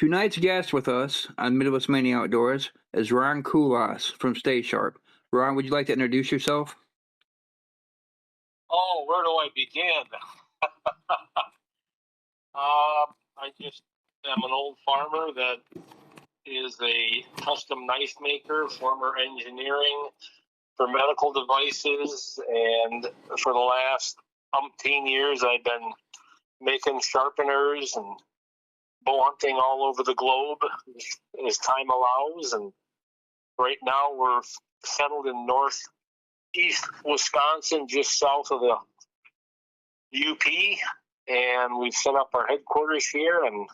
Tonight's guest with us on Midwest Mania Outdoors is Ron Kulas from Stay Sharp. Ron, would you like to introduce yourself? Oh, where do I begin? I just am an old farmer that is a custom knife maker, former engineering for medical devices, and for the last umpteen years I've been making sharpeners and bow hunting all over the globe as time allows. And right now we're settled in northeast Wisconsin, just south of the UP, and we've set up our headquarters here, and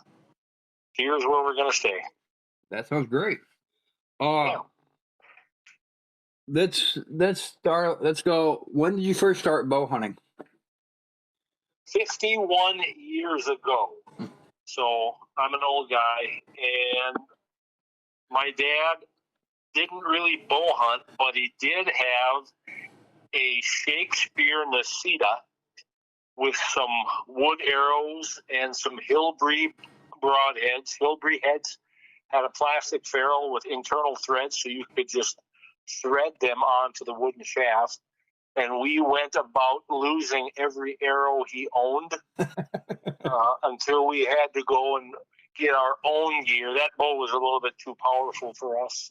here's where we're going to stay. That sounds great. Yeah. Let's start. Let's go. When did you first start bow hunting? 51 years ago. So I'm an old guy, and my dad didn't really bow hunt, but he did have a Shakespeare Nacita with some wood arrows and some Hillbree broadheads. Hillbree heads had a plastic ferrule with internal threads, so you could just thread them onto the wooden shaft. And we went about losing every arrow he owned until we had to go and get our own gear. That bow was a little bit too powerful for us.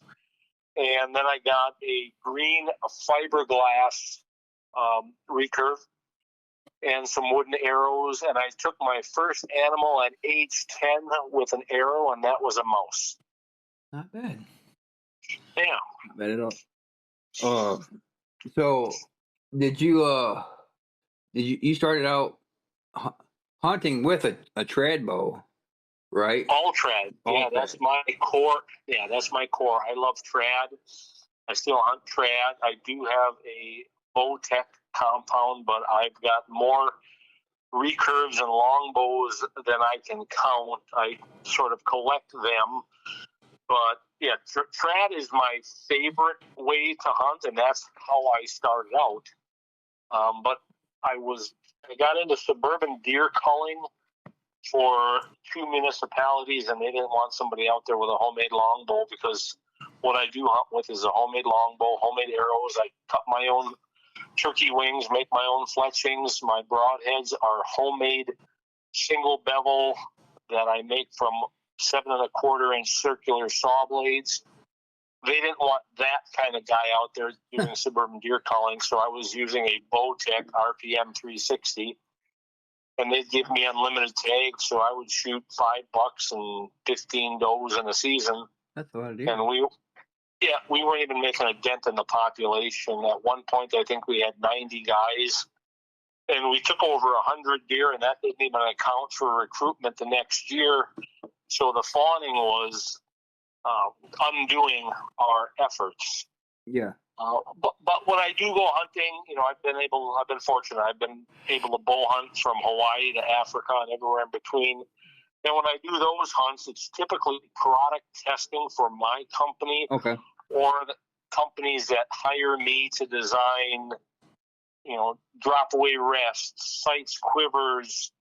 And then I got a green fiberglass recurve and some wooden arrows, and I took my first animal at age 10 with an arrow, and that was a mouse. Not bad. Yeah. Not bad at all. So did you started out hunting with a trad bow, right? All trad. Yeah, that's my core. Yeah, that's my core. I love trad. I still hunt trad. I do have a Bowtech compound, but I've got more recurves and longbows than I can count. I sort of collect them. But yeah, trad is my favorite way to hunt, and that's how I started out. But I got into suburban deer culling for 2 municipalities, and they didn't want somebody out there with a homemade longbow, because what I do hunt with is a homemade longbow, homemade arrows. I cut my own turkey wings, make my own fletchings. My broadheads are homemade single bevel that I make from 7 1/4-inch circular saw blades. They didn't want that kind of guy out there doing suburban deer culling, so I was using a Bowtech RPM 360, and they'd give me unlimited tags, so I would shoot $5 and 15 does in a season. That's a lot of deer. And we weren't even making a dent in the population. At one point, I think we had 90 guys, and we took over 100 deer, and that didn't even account for recruitment the next year. So the fawning was undoing our efforts. Yeah. But when I do go hunting, I've been fortunate. I've been able to bow hunt from Hawaii to Africa and everywhere in between. And when I do those hunts, it's typically product testing for my company, okay, or the companies that hire me to design, drop away rests, sights, quivers,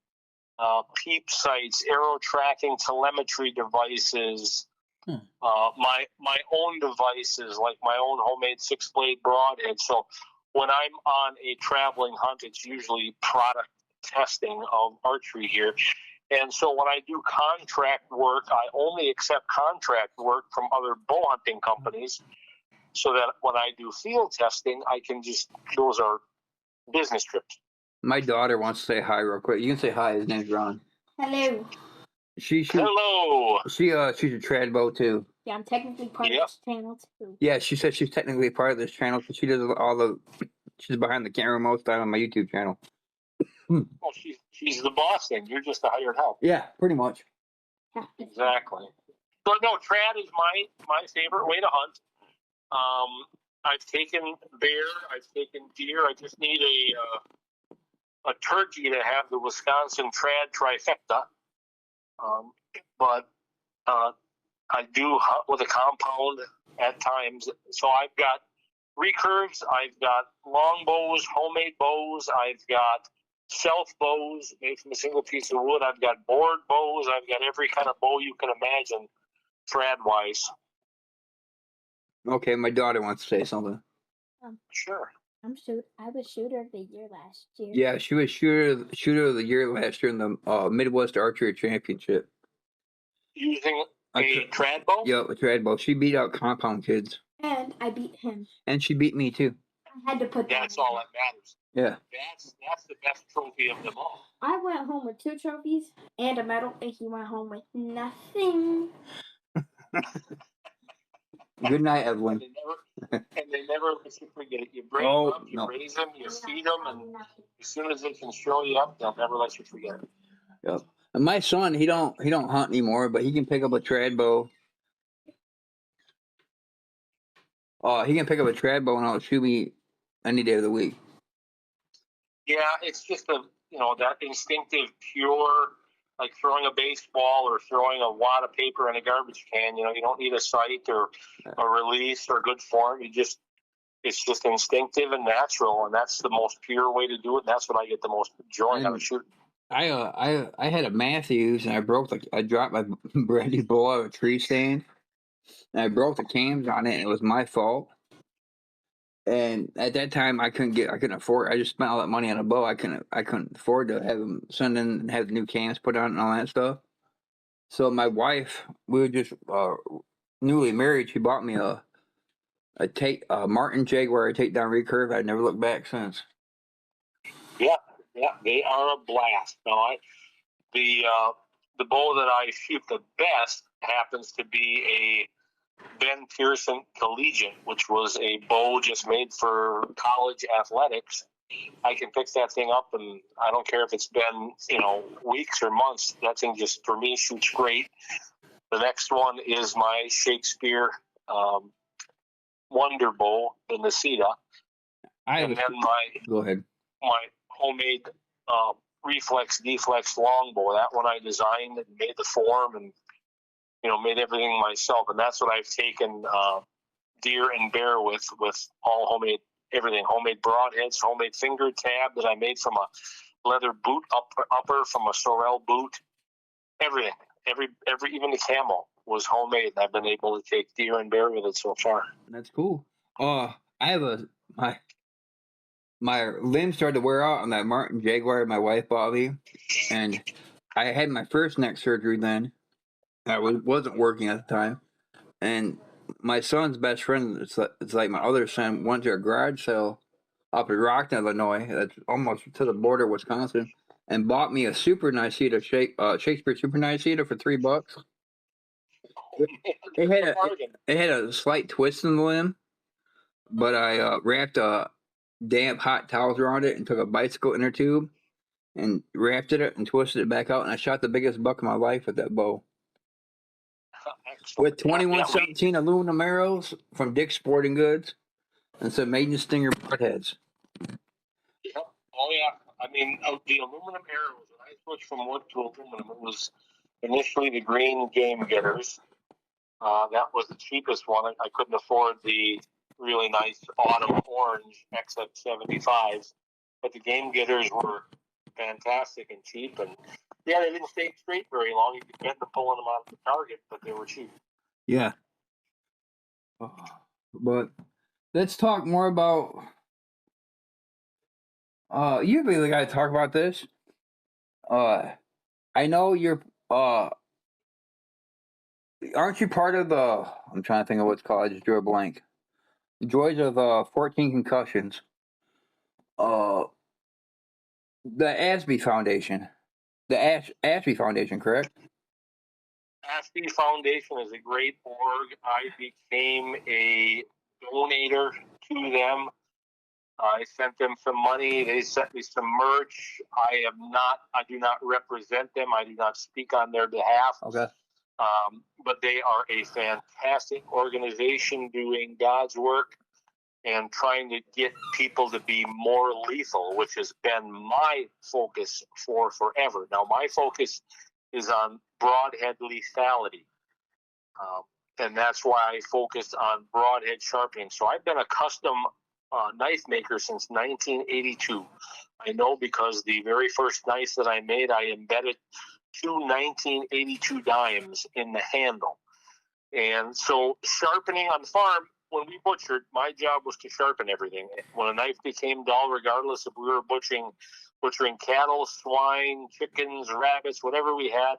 peep sights, arrow tracking, telemetry devices, my own devices, like my own homemade 6-blade broadhead. So when I'm on a traveling hunt, it's usually product testing of archery gear. And so when I do contract work, I only accept contract work from other bow hunting companies, so that when I do field testing, those are business trips. My daughter wants to say hi real quick. You can say hi. His name's Ron. Hello. Hello. She's a trad bow too. Yeah, I'm technically part of this channel too. Yeah, she said she's technically part of this channel, because she does she's behind the camera most of the time on my YouTube channel. Well, she's the boss then. You're just a hired help. Yeah, pretty much. Exactly. But no, trad is my favorite way to hunt. I've taken bear, I've taken deer. I just need a turkey to have the Wisconsin trad trifecta. But I do hunt with a compound at times. So I've got recurves, I've got long bows, homemade bows, I've got self bows made from a single piece of wood. I've got board bows. I've got every kind of bow you can imagine, trad wise. Okay, my daughter wants to say something. Sure. I was shooter of the year last year. Yeah, she was shooter of the year last year in the Midwest Archery Championship. Using a trad bow? Yep, a trad bow. She beat out compound kids. And I beat him. And she beat me too. I had to put that. That's all that matters. Yeah. That's the best trophy of them all. I went home with 2 trophies and a medal, and he went home with nothing. Good night, Evelyn. And they never let you forget it. You bring them up, you raise them, you feed them, and as soon as they can show you up, they'll never let you forget it. Yep. And my son, he don't hunt anymore, but he can pick up a trad bow. He can pick up a trad bow and I'll shoot me any day of the week. Yeah, it's just that instinctive, pure, like throwing a baseball or throwing a wad of paper in a garbage can. You don't need a sight or a release or good form. It's just instinctive and natural, and that's the most pure way to do it. And that's what I get the most joy out of shooting. I had a Matthews and I dropped my brand new bow out of a tree stand, and I broke the cams on it, and it was my fault. And at that time, I couldn't afford. I just spent all that money on a bow. I couldn't afford to have them send in and have the new cams put on and all that stuff. So my wife, we were just newly married. She bought me a Martin Jaguar takedown recurve. I'd never looked back since. Yeah, they are a blast. No, the bow that I shoot the best happens to be a Ben Pearson Collegiate, which was a bow just made for college athletics. I can pick that thing up, and I don't care if it's been weeks or months. That thing just, for me, shoots great. The next one is my Shakespeare Wonder Bow in the Cedar. Go ahead. My homemade reflex deflex longbow. That one I designed and made the form and made everything myself. And that's what I've taken deer and bear with all homemade everything. Homemade broadheads, homemade finger tab that I made from a leather boot upper from a sorrel boot. Everything, every even the camel was homemade. I've been able to take deer and bear with it so far. That's cool. I have my limbs started to wear out on that Martin Jaguar my wife bought me, and I had my first neck surgery then. I wasn't working at the time, and my son's best friend, it's like my other son, went to a garage sale up in Rockton, Illinois. That's almost to the border of Wisconsin, and bought me a super nice Cedar Shakespeare super nice Cedar for $3. It had a slight twist in the limb, but I wrapped a damp hot towels around it and took a bicycle inner tube and wrapped it and twisted it back out, and I shot the biggest buck of my life with that bow. With 2117 aluminum arrows from Dick's Sporting Goods and some Maiden Stinger broadheads. Yep. Oh yeah. I mean, the aluminum arrows. When I switched from wood to aluminum, it was initially the green Game Getters. That was the cheapest one. I couldn't afford the really nice autumn orange XF75s, but the Game Getters were fantastic and cheap, and yeah, they didn't stay straight very long. You could get them pulling them out of the target, but they were cheap. Yeah. But let's talk more about. You really got to talk about this. I know you're. Aren't you part of the? I'm trying to think of what's called. I just drew a blank. Joys of 14 concussions. The Ashby Foundation. The Ashby Foundation, correct? Ashby Foundation is a great org. I became a donator to them. I sent them some money. They sent me some merch. I do not represent them. I do not speak on their behalf. Okay. But they are a fantastic organization doing God's work and trying to get people to be more lethal, which has been my focus for forever. Now, my focus is on broadhead lethality, and that's why I focused on broadhead sharpening. So I've been a custom knife maker since 1982. I know because the very first knife that I made, I embedded two 1982 dimes in the handle. And so sharpening on the farm, when we butchered, my job was to sharpen everything. When a knife became dull, regardless if we were butchering cattle, swine, chickens, rabbits, whatever we had,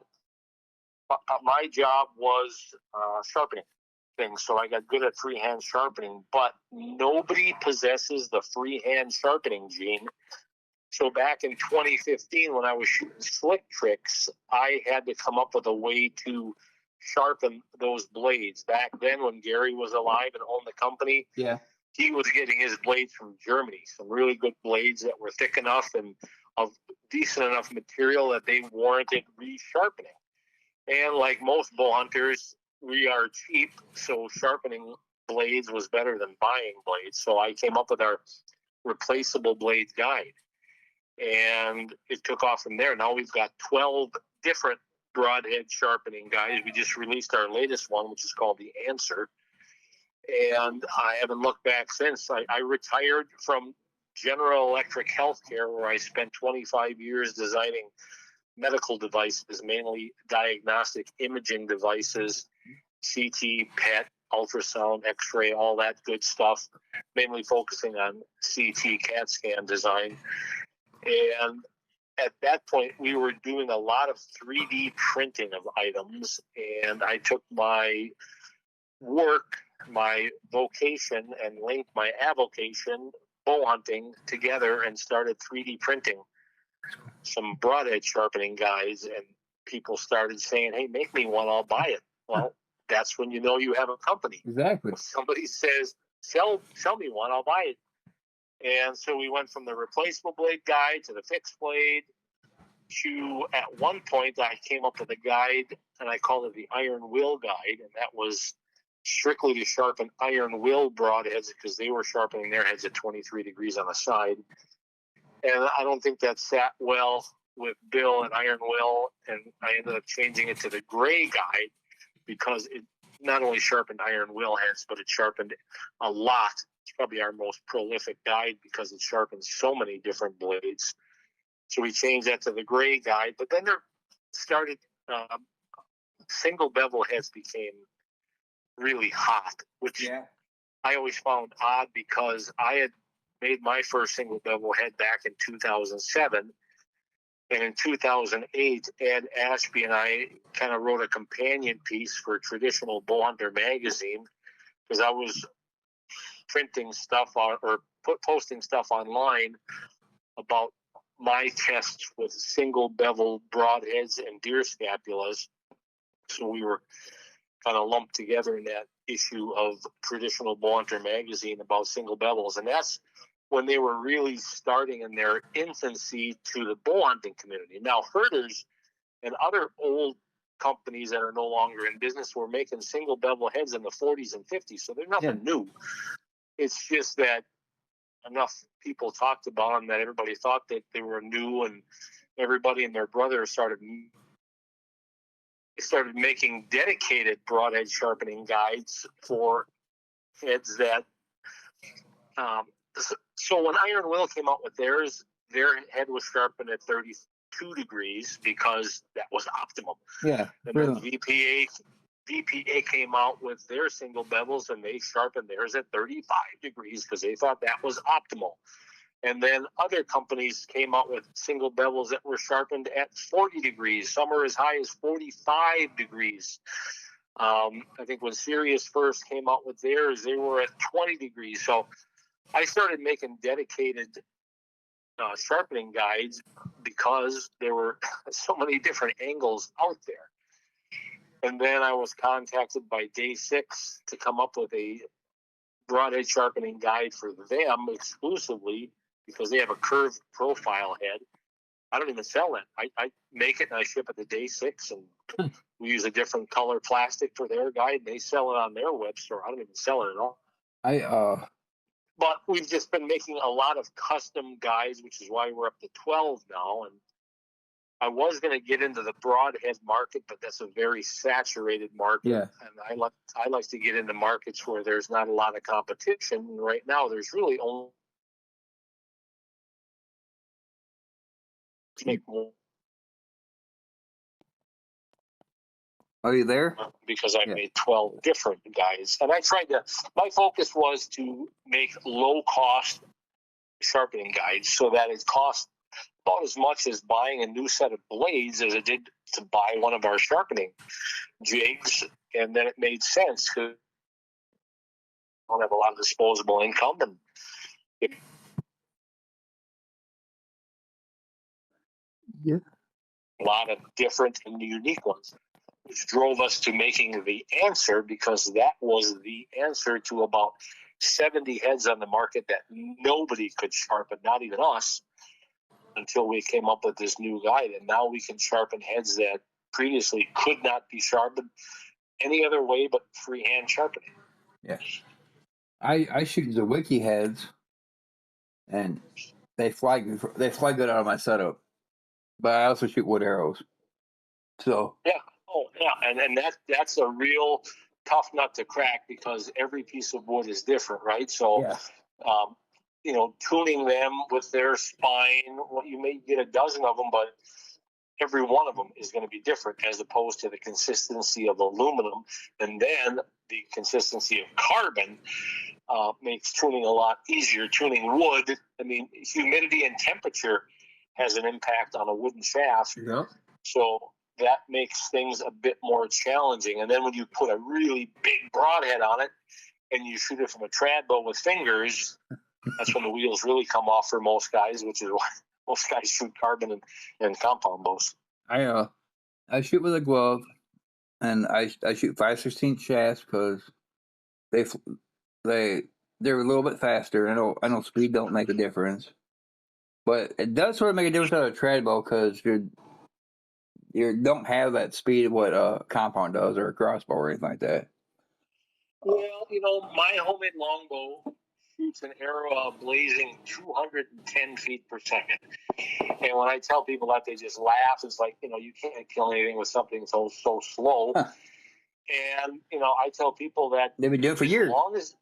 my job was sharpening things. So I got good at freehand sharpening, but nobody possesses the freehand sharpening gene. So back in 2015, when I was shooting slick tricks, I had to come up with a way to sharpen those blades. Back then, when Gary was alive and owned the company, he was getting his blades from Germany, some really good blades that were thick enough and of decent enough material that they warranted resharpening. And like most bow hunters, we are cheap, so sharpening blades was better than buying blades. So I came up with our replaceable blade guide, and it took off from there. Now we've got 12 different broadhead sharpening guides. We just released our latest one, which is called the Answer, and I haven't looked back since. I retired from General Electric Healthcare, where I spent 25 years designing medical devices, mainly diagnostic imaging devices, CT, PET, ultrasound, X-ray, all that good stuff, mainly focusing on CT, CAT scan design. And at that point, we were doing a lot of 3D printing of items, and I took my work, my vocation, and linked my avocation, bow hunting, together and started 3D printing some broadhead sharpening guides, and people started saying, "Hey, make me one, I'll buy it." Well, that's when you know you have a company. Exactly. If somebody says, sell me one, I'll buy it. And so we went from the replaceable blade guide to the fixed blade to, at one point, I came up with a guide, and I called it the Iron Will Guide, and that was strictly to sharpen iron will broadheads because they were sharpening their heads at 23 degrees on the side. And I don't think that sat well with Bill and Iron Will, and I ended up changing it to the Gray Guide because it not only sharpened iron will heads, but it sharpened a lot. It's probably our most prolific guide because it sharpens so many different blades. So we changed that to the Gray Guide. But then there started single bevel heads became really hot, which I always found odd because I had made my first single bevel head back in 2007. And in 2008, Ed Ashby and I kind of wrote a companion piece for Traditional Bowhunter magazine because I was printing stuff posting stuff online about my tests with single bevel broadheads and deer scapulas. So we were kind of lumped together in that issue of Traditional Bowhunter magazine about single bevels. And that's when they were really starting in their infancy to the bow hunting community. Now, herders and other old companies that are no longer in business were making single bevel heads in the 40s and 50s, so they're nothing new. It's just that enough people talked about them that everybody thought that they were new, and everybody and their brother started making dedicated broadhead sharpening guides for heads that so when Iron Will came out with theirs, their head was sharpened at 32 degrees because that was optimum. Yeah. And then VPA came out with their single bevels, and they sharpened theirs at 35 degrees because they thought that was optimal. And then other companies came out with single bevels that were sharpened at 40 degrees. Some are as high as 45 degrees. I think when Sirius first came out with theirs, they were at 20 degrees. So I started making dedicated sharpening guides because there were so many different angles out there. And then I was contacted by Day 6 to come up with a broadhead sharpening guide for them exclusively because they have a curved profile head. I don't even sell that. I make it and I ship it to Day 6, and we use a different color plastic for their guide, and they sell it on their web store. I don't even sell it at all. But we've just been making a lot of custom guides, which is why we're up to 12 now. And I was going to get into the broadhead market, but that's a very saturated market. Yeah. And I like to get into markets where there's not a lot of competition. Right now, there's really only make more. Are you there? Because I made 12 different guides. And I tried to, my focus was to make low cost sharpening guides so that it cost about as much as buying a new set of blades as it did to buy one of our sharpening jigs. And then it made sense because I don't have a lot of disposable income. And a lot of different and unique ones, which drove us to making the answer, because that was the answer to about 70 heads on the market that nobody could sharpen, not even us, until we came up with this new guide. And now we can sharpen heads that previously could not be sharpened any other way but freehand sharpening. Yeah. I shoot the wiki heads, and they fly good out of my setup. But I also shoot wood arrows. So yeah. Oh yeah. And that's a real tough nut to crack, because every piece of wood is different, right? So tuning them with their spine, you may get a dozen of them, but every one of them is going to be different, as opposed to the consistency of aluminum. And then the consistency of carbon makes tuning a lot easier. Tuning wood, I mean, humidity and temperature has an impact on a wooden shaft. yeah. So that makes things a bit more challenging. And then when you put a really big broadhead on it and you shoot it from a trad bow with fingers, that's when the wheels really come off for most guys, which is why most guys shoot carbon and compound bows. I shoot with a glove, and I shoot 5/16 shafts because they're a little bit faster. I know speed don't make a difference, but it does sort of make a difference on a trad bow, because you don't have that speed of what a compound does, or a crossbow or anything like that. Well, my homemade longbow shoots an arrow blazing 210 feet per second. And when I tell people that, they just laugh. It's like, you can't kill anything with something so slow. Huh. And, I tell people that they've been doing it for years. As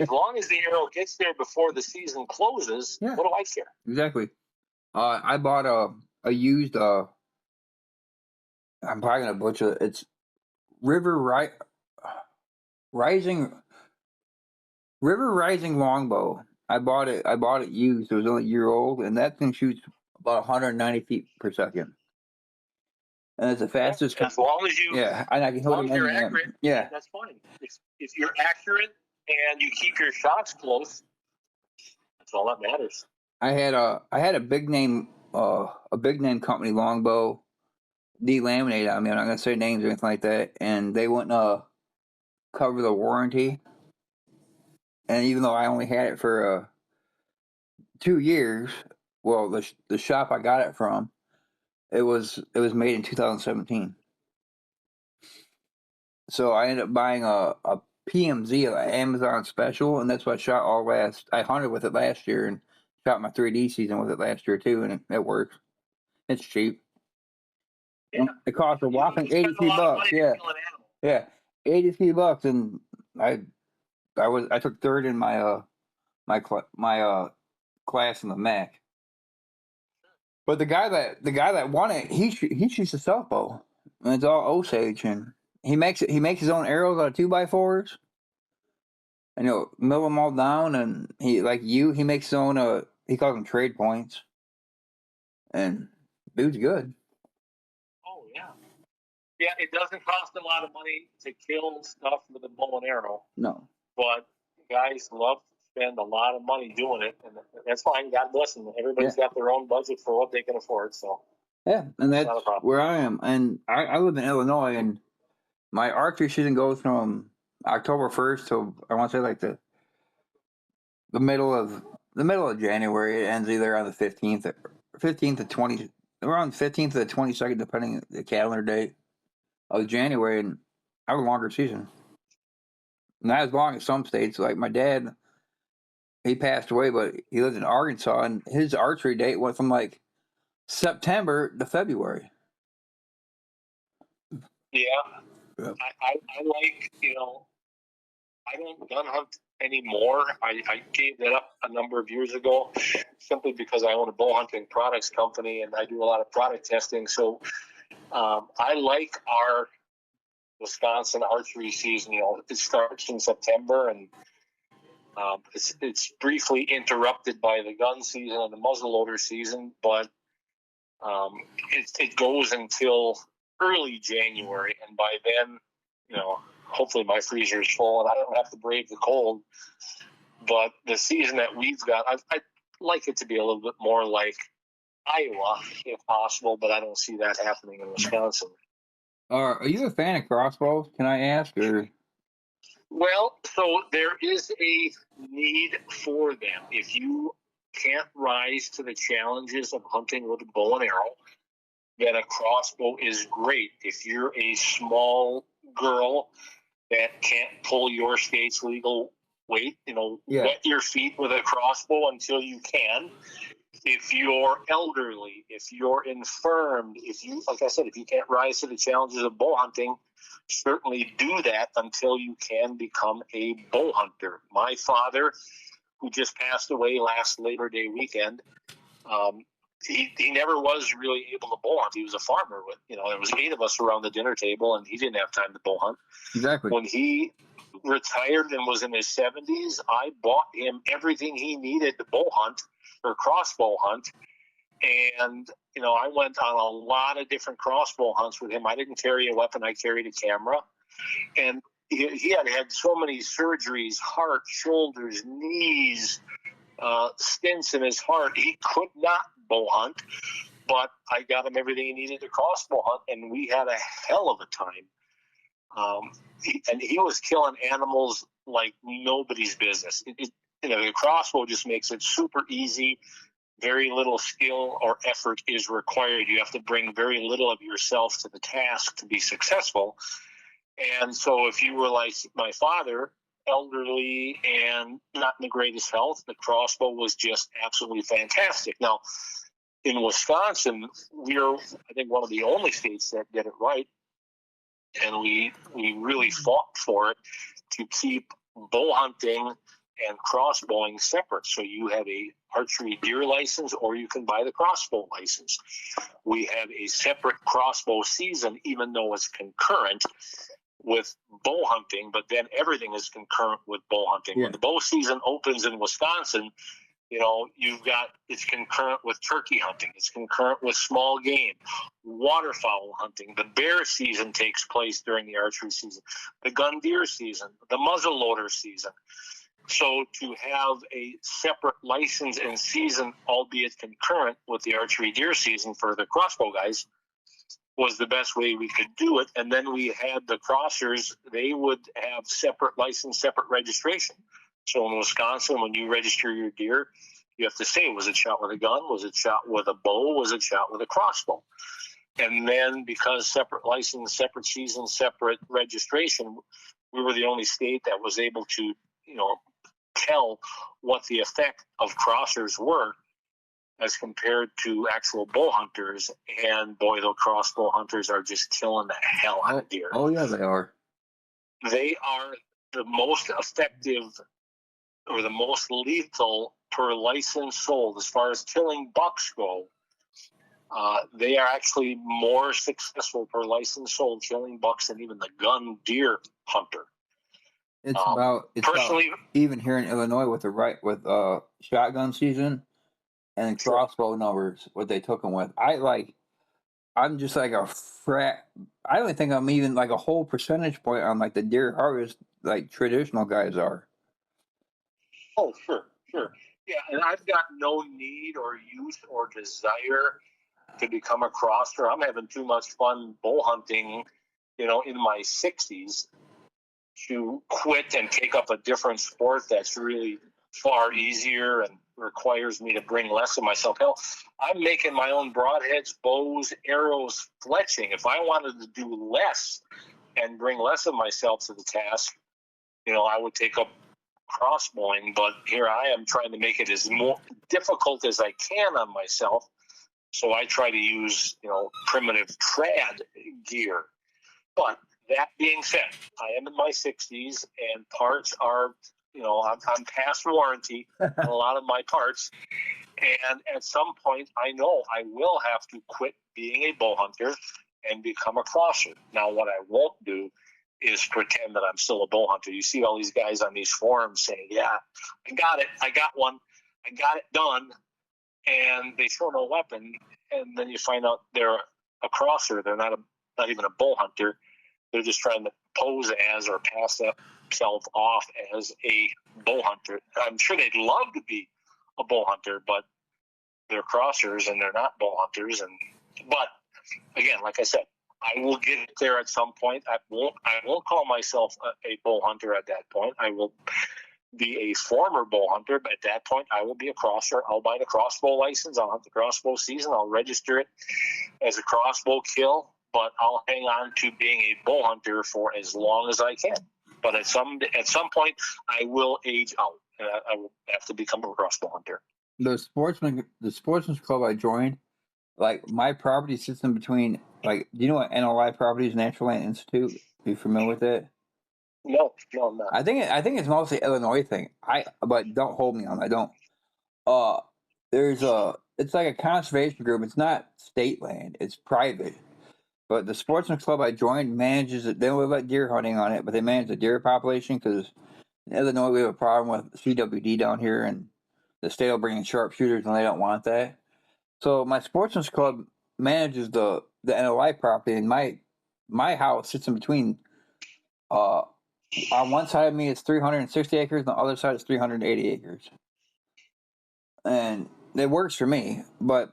long as the arrow gets there before the season closes, what do I care? Exactly. I bought a used, I'm probably going to butcher it. It's River Rising longbow. I bought it used. It was only a year old, and that thing shoots about 190 feet per second. And it's the fastest. As long as you, and I can hold it. You're accurate, that's fine. If you're accurate and you keep your shots close, that's all that matters. I had a big name company longbow delaminate on me. I'm not gonna say names or anything like that, and they wouldn't cover the warranty. And even though I only had it for 2 years, well, the shop I got it from, it was made in 2017. So I ended up buying a PMZ, an Amazon special, and that's what I shot I hunted with it last year, and shot my 3D season with it last year too, and it works. It's cheap. Yeah. It cost a whopping $83. Yeah, $83, and I took third in my my class in the MAC. But the guy that won it, he shoots a self bow, and it's all Osage, and he makes his own arrows out of 2x4s, and he'll mill them all down, and he makes his own he calls them trade points, and dude's good. Oh yeah, it doesn't cost a lot of money to kill stuff with a bow and arrow. No, but guys love to spend a lot of money doing it, and that's fine. God bless them. Everybody's got their own budget for what they can afford. So and that's where I am. And I live in Illinois, and my archery season goes from October 1st to, I want to say, like the middle of January. It ends either on the 15th to 20, around 15th to the 22nd, depending on the calendar date of January. And I have a longer season. Not as long as some states. Like my dad, he passed away, but he lives in Arkansas, and his archery date went from like September to February. Yeah. I like, I don't gun hunt anymore. I gave that up a number of years ago, simply because I own a bow hunting products company and I do a lot of product testing. So I like our Wisconsin archery season. It starts in September, and it's briefly interrupted by the gun season and the muzzleloader season, but it goes until early January, and by then, hopefully my freezer is full and I don't have to brave the cold. But the season that we've got, I'd like it to be a little bit more like Iowa, if possible, but I don't see that happening in Wisconsin. Are you a fan of crossbows? Can I ask? Or Well, so there is a need for them. If you can't rise to the challenges of hunting with a bow and arrow, then a crossbow is great. If you're a small girl that can't pull your state's legal weight, wet your feet with a crossbow until you can. If you're elderly, if you're infirmed, like I said, if you can't rise to the challenges of bow hunting, certainly do that until you can become a bow hunter. My father, who just passed away last Labor Day weekend, he never was really able to bow hunt. He was a farmer. There was 8 of us around the dinner table, and he didn't have time to bow hunt. Exactly. When he retired and was in his 70s, I bought him everything he needed to bow hunt or crossbow hunt. And, I went on a lot of different crossbow hunts with him. I didn't carry a weapon. I carried a camera. And he had so many surgeries, heart, shoulders, knees, stints in his heart. He could not bow hunt, but I got him everything he needed to crossbow hunt, and we had a hell of a time. He was killing animals like nobody's business. The crossbow just makes it super easy. Very little skill or effort is required. You have to bring very little of yourself to the task to be successful. And so if you were like my father, elderly and not in the greatest health, the crossbow was just absolutely fantastic. Now, in Wisconsin, we're, I think, one of the only states that get it right. And we really fought for it to keep bow hunting and crossbowing separate. So you have a archery deer license, or you can buy the crossbow license. We have a separate crossbow season, even though it's concurrent with bow hunting, but then everything is concurrent with bow hunting. Yeah. When the bow season opens in Wisconsin, it's concurrent with turkey hunting. It's concurrent with small game, waterfowl hunting. The bear season takes place during the archery season, the gun deer season, the muzzleloader season. So to have a separate license and season, albeit concurrent with the archery deer season for the crossbow guys, was the best way we could do it. And then we had the crossers, they would have separate license, separate registration. So in Wisconsin, when you register your deer, you have to say, was it shot with a gun? Was it shot with a bow? Was it shot with a crossbow? And then because separate license, separate season, separate registration, we were the only state that was able to, tell what the effect of crossers were as compared to actual bow hunters. And boy, those crossbow hunters are just killing the hell out of deer. Oh yeah, they are. They are the most effective or the most lethal per license sold as far as killing bucks go. They are actually more successful per license sold killing bucks than even the gun deer hunter. It's about even here in Illinois with shotgun season and crossbow numbers, what they took them with. I'm just like a frat. I don't think I'm even like a whole percentage point on like the deer harvest like traditional guys are. Oh, sure. Yeah, and I've got no need or use or desire to become a crosser. I'm having too much fun bow hunting, in my 60s to quit and take up a different sport that's really far easier and requires me to bring less of myself. Hell, I'm making my own broadheads, bows, arrows, fletching. If I wanted to do less and bring less of myself to the task, I would take up crossbowing, but here I am trying to make it as more difficult as I can on myself. So I try to use, primitive trad gear. But that being said, I am in my 60s and parts are I'm past warranty on a lot of my parts. And at some point, I know I will have to quit being a bow hunter and become a crosser. Now, what I won't do is pretend that I'm still a bow hunter. You see all these guys on these forums saying, yeah, I got it. I got one. I got it done. And they show no weapon. And then you find out they're a crosser. They're not even a bow hunter. They're just trying to pose as or pass themselves off as a bow hunter. I'm sure they'd love to be a bow hunter, but they're crossers and they're not bow hunters. But again, like I said, I will get there at some point. I won't call myself a bow hunter at that point. I will be a former bow hunter, but at that point I will be a crosser. I'll buy the crossbow license. I'll hunt the crossbow season. I'll register it as a crossbow kill, but I'll hang on to being a bow hunter for as long as I can. But at some point I will age out. I will have to become a crossbow hunter. The sportsman's club I joined, like my property sits in between. Like, do you know what NLI property is? Natural Land Institute. Are you familiar with it? No, I'm not. I think it's mostly Illinois thing. But don't hold me on. I don't. It's like a conservation group. It's not state land. It's private. But the sportsman's club I joined manages it. They don't let deer hunting on it, but they manage the deer population because in Illinois we have a problem with CWD down here, and the state will bring in sharpshooters, and they don't want that. So my sportsman's club manages the NLI property, and my house sits in between. On one side of me is 360 acres, and the other side is 380 acres, and it works for me. But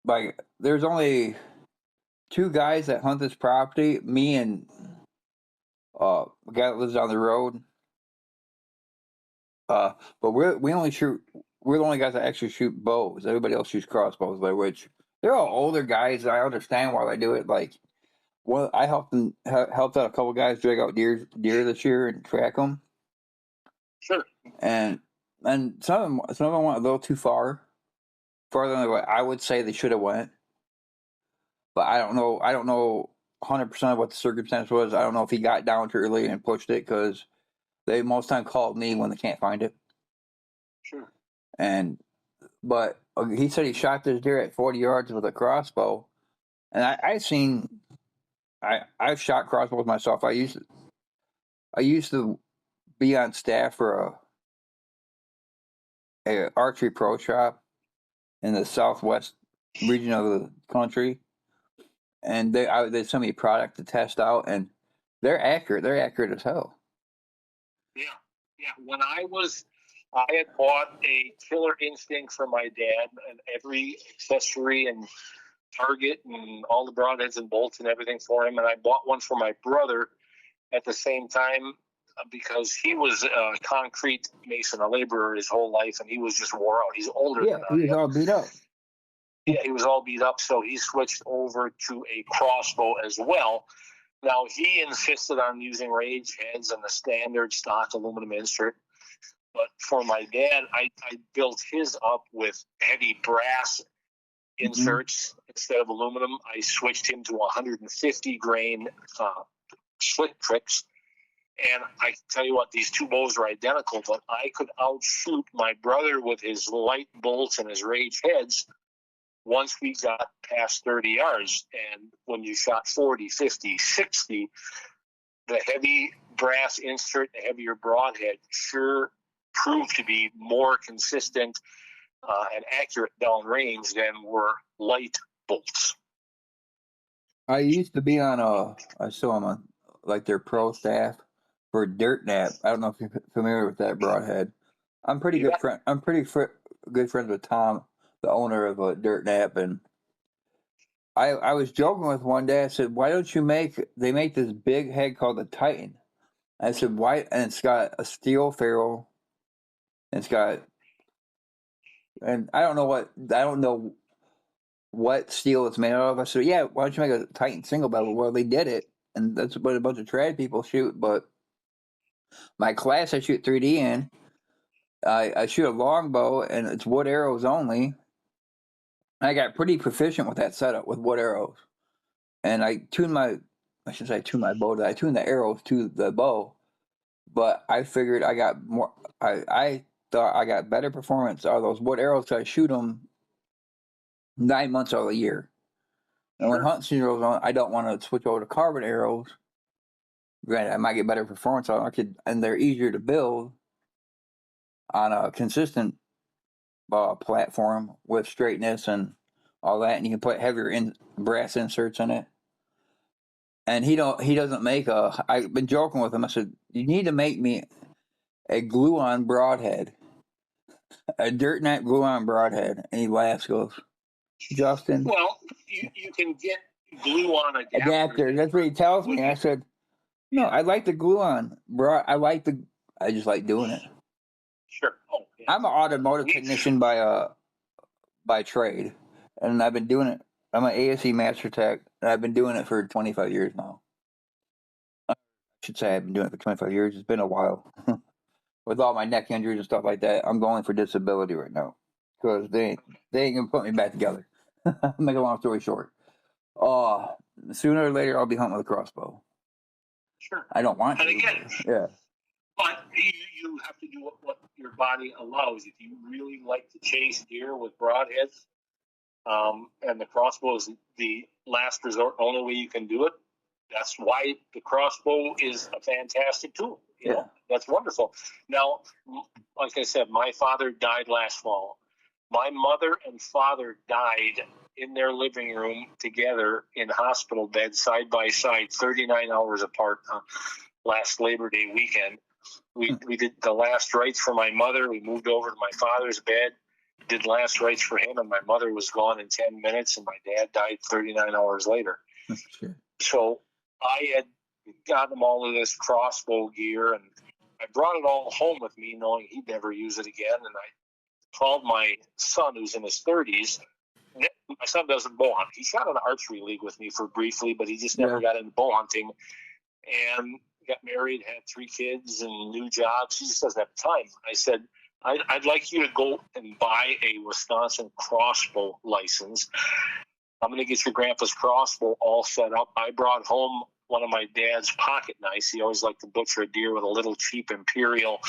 like, there's only two guys that hunt this property, me and a guy that lives down the road. But we're the only guys that actually shoot bows. Everybody else shoots crossbows, which they're all older guys. I understand why they do it. Like, I helped out a couple guys drag out deer this year and track them. Sure. And some of them went a little too farther than what I would say they should have went. But I don't know 100% of what the circumstance was. I don't know if he got down too early and pushed it, because they most time called me when they can't find it. Sure. But he said he shot this deer at 40 yards with a crossbow, and I've shot crossbows myself. I used to be on staff for a archery pro shop in the southwest region of the country, and they sent me a product to test out, and they're accurate. They're accurate as hell. Yeah. When I had bought a Killer Instinct for my dad, and every accessory and target and all the broadheads and bolts and everything for him, and I bought one for my brother at the same time, because he was a concrete mason, a laborer his whole life, and he was just wore out. He's older than I am. He was all beat up. Yeah, he was all beat up, so he switched over to a crossbow as well. Now, he insisted on using rage heads and the standard stock aluminum insert. But for my dad, I built his up with heavy brass inserts instead of aluminum. I switched him to 150 grain slit tricks. And I can tell you what, these two bows are identical, but I could outshoot my brother with his light bolts and his rage heads once we got past 30 yards. And when you shot 40, 50, 60, the heavy brass insert, the heavier broadhead sure proved to be more consistent and accurate downrange than were light bolts. I used to be on I still am on like their pro staff for Dirt Nap. I don't know if you're familiar with that broadhead. I'm pretty good friend. I'm pretty good friends with Tom, the owner of Dirt Nap, and I was joking with one day. I said, "Why don't you They make this big head called the Titan." I said, "Why?" And it's got a steel ferrule. It's got, and I don't know what steel it's made out of. I said, "Yeah, why don't you make a Titan single bevel?" Well, they did it, and that's what a bunch of trad people shoot. But my class I shoot 3D in. I shoot a longbow, and it's wood arrows only. I got pretty proficient with that setup with wood arrows, and I tuned my bow. I tuned the arrows to the bow, but I figured I got more. I thought I got better performance out of those wood arrows because I shoot them 9 months out of the year. And when hunting season goes on, I don't want to switch over to carbon arrows. Granted, I might get better performance on it, and they're easier to build on a consistent platform with straightness and all that, and you can put heavier brass inserts in it. And he doesn't make a. I've been joking with him. I said, you need to make me a glue-on broadhead, a dirt nut glue-on broadhead. And he laughs, goes, Justin. Well, you can get glue-on adapter. That's what he tells me. I said, no, I like the glue-on, bro. I just like doing it. Sure. Oh, yeah. I'm an automotive technician by trade, and I've been doing it. I'm an ASE Master Tech, and I've been doing it for 25 years now. I should say I've been doing it for 25 years. It's been a while. With all my neck injuries and stuff like that, I'm going for disability right now because they ain't gonna put me back together. Make a long story short, sooner or later I'll be hunting with a crossbow. Sure. I don't want to. And again, yeah. But you have to do what your body allows. If you really like to chase deer with broadheads, and the crossbow is the last resort, only way you can do it. That's why the crossbow is a fantastic tool. You know, that's wonderful. Now, like I said, my father died last fall. My mother and father died in their living room together in hospital beds side by side, 39 hours apart last Labor Day weekend. We did the last rites for my mother. We moved over to my father's bed, did last rites for him, and my mother was gone in 10 minutes, and my dad died 39 hours later. Sure. So I had gotten him all of this crossbow gear, and I brought it all home with me, knowing he'd never use it again. And I called my son, who's in his 30s. My son doesn't bow hunt. He shot an archery league with me for briefly, but he just never got into bow hunting. And got married, had 3 kids, and new jobs. He just doesn't have time. I said, I'd like you to go and buy a Wisconsin crossbow license. I'm going to get your grandpa's crossbow all set up. I brought home one of my dad's pocket knives. He always liked to butcher a deer with a little cheap Imperial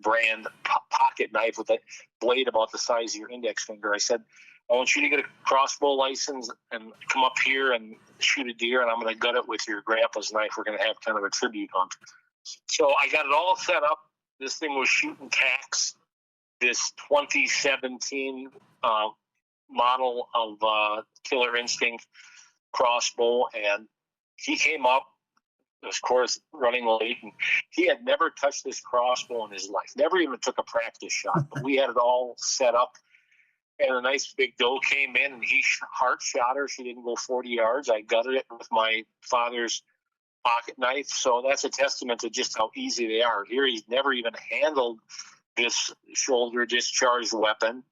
brand pocket knife with a blade about the size of your index finger. I said, I want you to get a crossbow license and come up here and shoot a deer, and I'm going to gut it with your grandpa's knife. We're going to have kind of a tribute hunt. So I got it all set up. This thing was shooting tacks. This 2017 model of Killer Instinct crossbow, and he came up, of course, running late, and he had never touched this crossbow in his life. Never even took a practice shot, but we had it all set up. And a nice big doe came in, and he heart shot her. She didn't go 40 yards. I gutted it with my father's pocket knife. So that's a testament to just how easy they are. Here, he's never even handled this shoulder discharged weapon,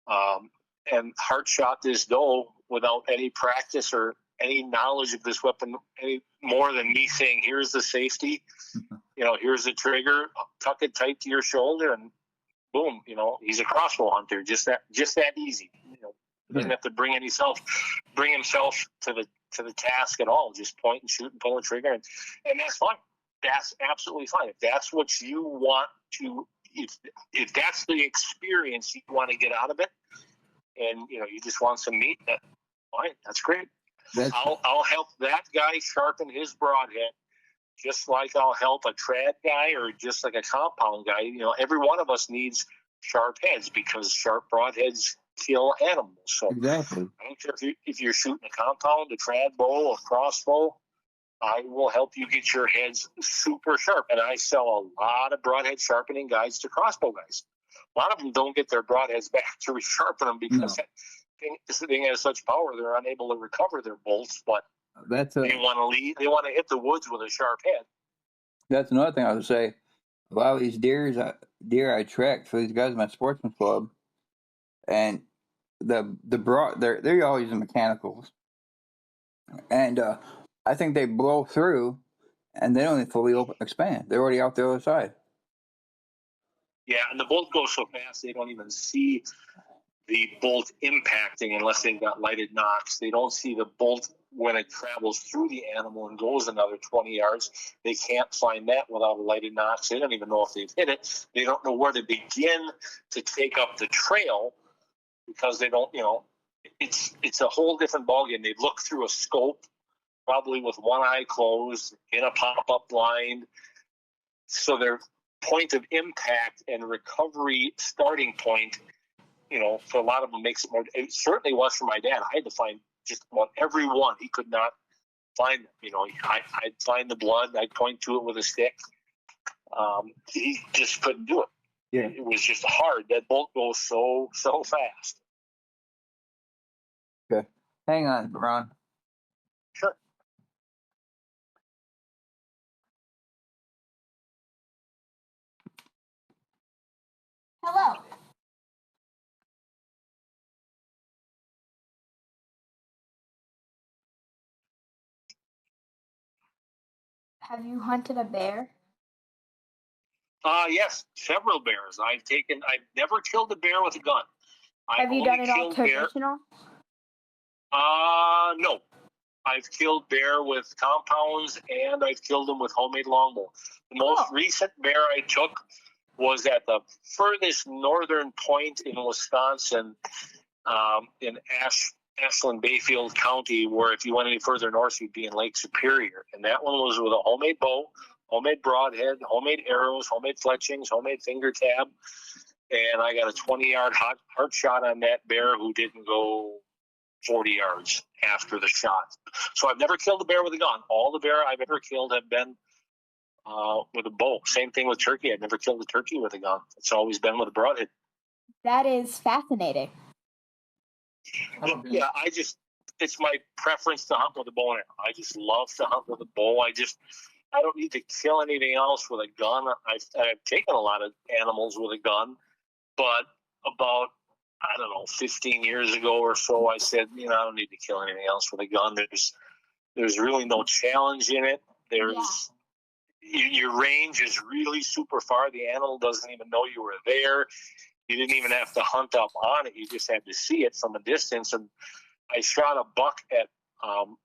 and heart shot this doe without any practice or any knowledge of this weapon, any more than me saying, here's the safety, here's the trigger, tuck it tight to your shoulder, and boom, he's a crossbow hunter. Just that easy. Doesn't have to bring himself to the task at all. Just point and shoot and pull a trigger, and that's fine. That's absolutely fine. If that's what you want to, if that's the experience you want to get out of it, and you just want some meat, fine. That's great. I'll help that guy sharpen his broadhead, just like I'll help a trad guy or just like a compound guy. Every one of us needs sharp heads because sharp broadheads kill animals. So exactly. I don't care if you're shooting a compound, a trad bow, a crossbow, I will help you get your heads super sharp. And I sell a lot of broadhead sharpening guides to crossbow guys. A lot of them don't get their broadheads back to resharpen them because this thing has such power they're unable to recover their bolts, but they want to hit the woods with a sharp head. That's another thing I would say. A lot of these deer I track for these guys in my sportsman club, and they're all using mechanicals, and I think they blow through, and they don't even fully expand. They're already out the other side. Yeah, and the bolt goes so fast they don't even see the bolt impacting unless they've got lighted nocks. They don't see the bolt when it travels through the animal and goes another 20 yards. They can't find that without a lighted nocks. They don't even know if they've hit it. They don't know where to begin to take up the trail because they don't, it's a whole different ballgame. They look through a scope, probably with one eye closed, in a pop-up blind. So their point of impact and recovery starting point, for a lot of them makes it more. It certainly was for my dad. I had to find just about every one. He could not find them. I'd find the blood. I'd point to it with a stick. He just couldn't do it. Yeah. It was just hard. That bolt goes so fast. Okay. Hang on, Ron. Sure. Hello. Have you hunted a bear? Yes, several bears. I've never killed a bear with a gun. Have you done it all traditional? No. I've killed bear with compounds, and I've killed them with homemade longbow. The most recent bear I took was at the furthest northern point in Wisconsin, in Ashland, Bayfield County, where if you went any further north, you'd be in Lake Superior. And that one was with a homemade bow, homemade broadhead, homemade arrows, homemade fletchings, homemade finger tab. And I got a 20-yard heart shot on that bear who didn't go 40 yards after the shot. So I've never killed a bear with a gun. All the bear I've ever killed have been with a bow. Same thing with turkey. I've never killed a turkey with a gun. It's always been with a broadhead. That is fascinating. Yeah, it's my preference to hunt with a bow and arrow. I just love to hunt with a bow. I don't need to kill anything else with a gun. I've taken a lot of animals with a gun, but about 15 years ago or so, I said, I don't need to kill anything else with a gun. There's really no challenge in it. Your range is really super far. The animal doesn't even know you were there. You didn't even have to hunt up on it. You just had to see it from a distance. And I shot a buck at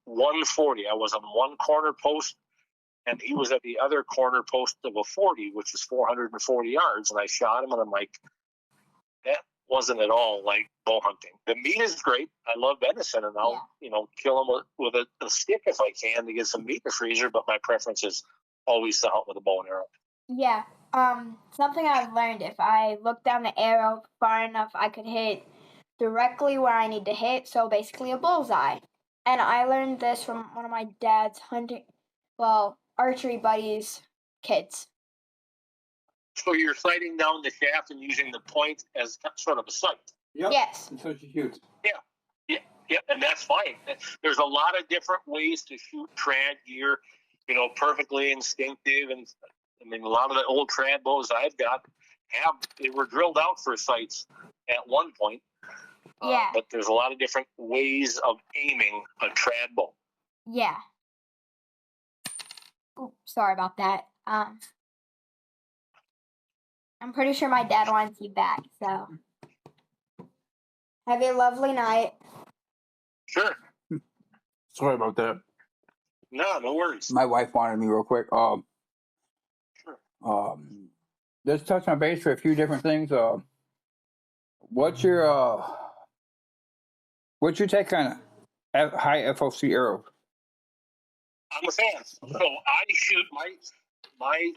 140. I was on one corner post, and he was at the other corner post of a 40, which is 440 yards. And I shot him, and I'm like, that wasn't at all like bow hunting. The meat is great. I love venison, and I'll kill them with a stick if I can to get some meat in the freezer. But my preference is always to hunt with a bow and arrow. Yeah. Something I've learned: if I look down the arrow far enough, I could hit directly where I need to hit. So basically, a bullseye. And I learned this from one of my dad's archery buddies' kids. So you're sighting down the shaft and using the point as sort of a sight. Yep. Yes. That's what you shoot. Yeah, and that's fine. There's a lot of different ways to shoot trad gear, perfectly instinctive. And I mean, a lot of the old trad bows I've got they were drilled out for sights at one point. But there's a lot of different ways of aiming a trad bow. Yeah. Ooh, sorry about that. I'm pretty sure my dad wants you back, so have a lovely night. Sure. Sorry about that. No worries. My wife wanted me real quick. Sure. Let's touch on base for a few different things. What's your take on high FOC arrows? I'm a fan. So I shoot my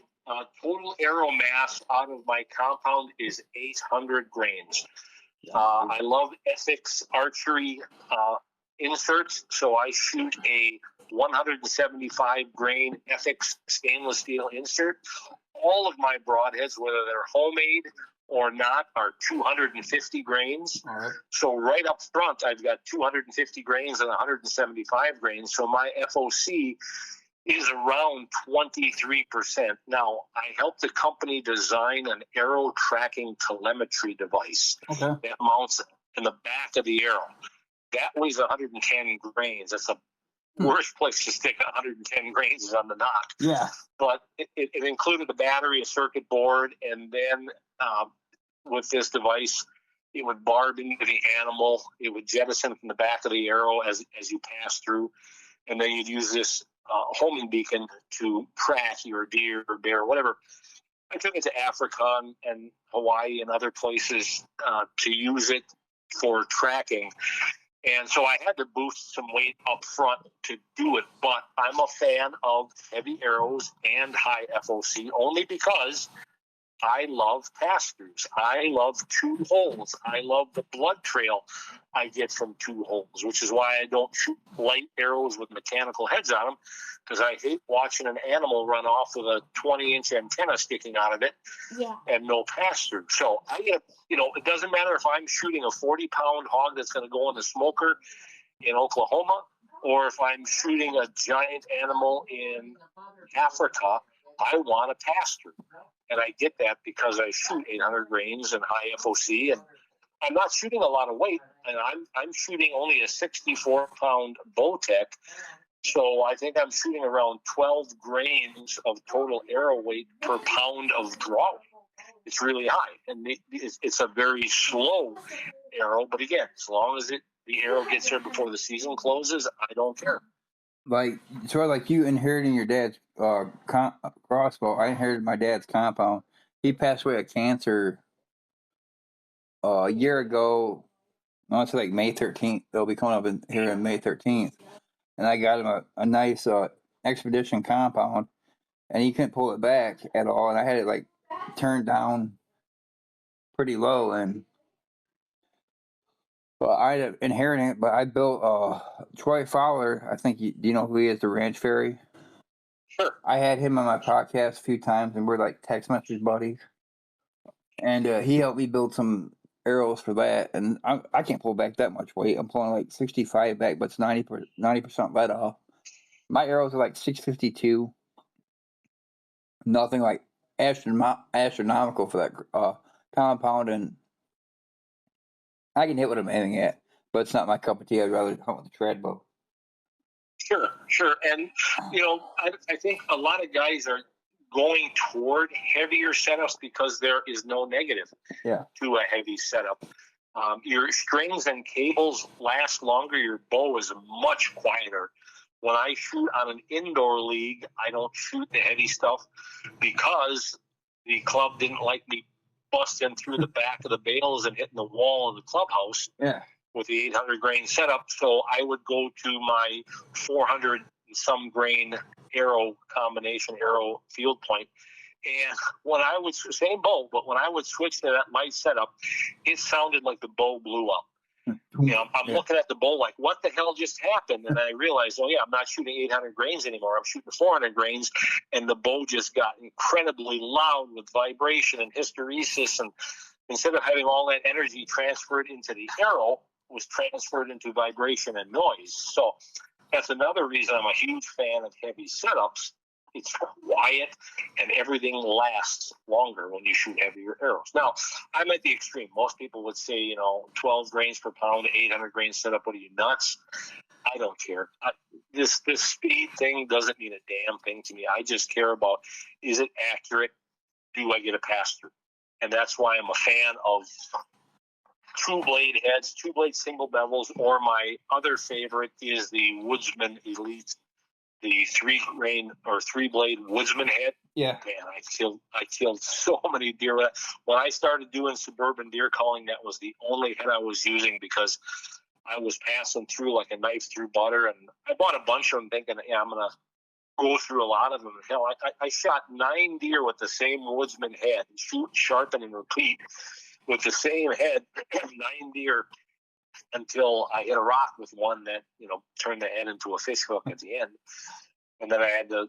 total arrow mass out of my compound is 800 grains. I love Ethics archery inserts, so I shoot a 175 grain Ethics stainless steel insert. All of my broadheads, whether they're homemade or not, are 250 grains. All right. So right up front, I've got 250 grains and 175 grains. So my FOC is around 23%. Now, I helped the company design an arrow tracking telemetry device that mounts in the back of the arrow. That weighs 110 grains. That's the worst place to stick 110 grains is on the nock. Yeah. But it included a battery, a circuit board, and then with this device, it would barb into the animal. It would jettison from the back of the arrow as you pass through. And then you'd use this homing beacon to track your deer or bear or whatever. I took it to Africa and Hawaii and other places to use it for tracking. And so I had to boost some weight up front to do it. But I'm a fan of heavy arrows and high FOC only because I love pass-throughs. I love 2 holes. I love the blood trail I get from 2 holes, which is why I don't shoot light arrows with mechanical heads on them, because I hate watching an animal run off with a 20-inch antenna sticking out of it and no pass-through. So I get, it doesn't matter if I'm shooting a 40-pound hog that's going to go in the smoker in Oklahoma, or if I'm shooting a giant animal in Africa, I want a pass-through. And I get that because I shoot 800 grains and high FOC, and I'm not shooting a lot of weight, and I'm shooting only a 64-pound Bowtech, so I think I'm shooting around 12 grains of total arrow weight per pound of draw. It's really high, and it's a very slow arrow, but again, as long as the arrow gets there before the season closes, I don't care. Like, sort of like you inheriting your dad's crossbow. I inherited my dad's compound. He passed away of cancer a year ago. I want to say like May 13th. They'll be coming up here on May 13th. And I got him a nice expedition compound, and he couldn't pull it back at all. And I had it like turned down pretty low, and well, I inherited it, but I built Troy Fowler. I think do you know who he is? The Ranch Fairy. Sure. I had him on my podcast a few times, and we're like text message buddies. And he helped me build some arrows for that. And I can't pull back that much weight. I'm pulling like 65 back, but it's 90% let off. My arrows are like 652. Nothing like astronomical for that compound, and I can hit what I'm aiming at, but it's not my cup of tea. I'd rather hunt with a trad bow. Sure. And, I think a lot of guys are going toward heavier setups because there is no negative to a heavy setup. Your strings and cables last longer. Your bow is much quieter. When I shoot on an indoor league, I don't shoot the heavy stuff because the club didn't like me busting through the back of the bales and hitting the wall of the clubhouse with the 800 grain setup. So I would go to my 400 and some grain arrow combination arrow field point. And when I would, same bow, but when I would switch to that light setup, it sounded like the bow blew up. I'm looking at the bow like, what the hell just happened? And I realized, I'm not shooting 800 grains anymore. I'm shooting 400 grains, and the bow just got incredibly loud with vibration and hysteresis. And instead of having all that energy transferred into the arrow, it was transferred into vibration and noise. So that's another reason I'm a huge fan of heavy setups. It's quiet, and everything lasts longer when you shoot heavier arrows. Now, I'm at the extreme. Most people would say, 12 grains per pound, 800 grain setup. What are you, nuts? I don't care. This speed thing doesn't mean a damn thing to me. I just care about, is it accurate? Do I get a pass-through? And that's why I'm a fan of 2-blade heads, 2-blade single bevels, or my other favorite is the Woodsman Elite, the 3-grain or 3-blade Woodsman head. Yeah. Man, I killed so many deer with that. When I started doing suburban deer calling, that was the only head I was using because I was passing through like a knife through butter. And I bought a bunch of them thinking, I'm going to go through a lot of them. Hell, I shot 9 deer with the same Woodsman head, shoot, sharpen, and repeat with the same head, 9 deer, until I hit a rock with one that, turned the head into a fish hook at the end. And then I had to,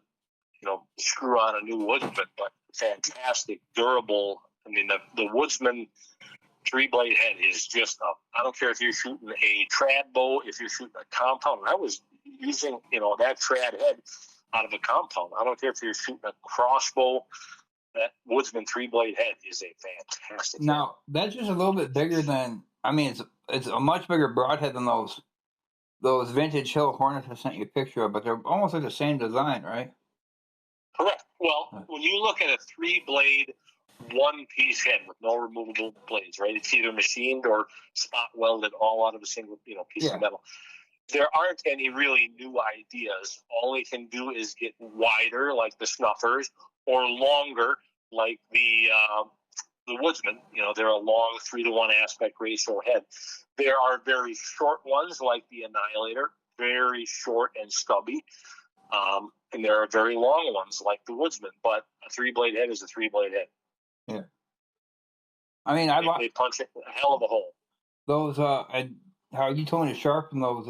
screw on a new Woodsman, but fantastic, durable. I mean, the Woodsman 3-blade head is just I don't care if you're shooting a trad bow, if you're shooting a compound. I was using, that trad head out of a compound. I don't care if you're shooting a crossbow. That Woodsman 3-blade head is a fantastic head. Now, that's just a little bit bigger than, it's a much bigger broadhead than those vintage Hill Hornets I sent you a picture of, but they're almost like the same design, right? Correct. Well, when you look at a 3-blade one-piece head with no removable blades, right? It's either machined or spot welded all out of a single, piece of metal. There aren't any really new ideas. All they can do is get wider, like the snuffers, or longer, like the woodsman. They're a long 3-to-1 aspect ratio head. There are very short ones, like the Annihilator, very short and stubby. And there are very long ones, like the woodsman. But a 3-blade head is a 3-blade head. Yeah. I mean, they punch a hell of a hole. Those how you told me to sharpen those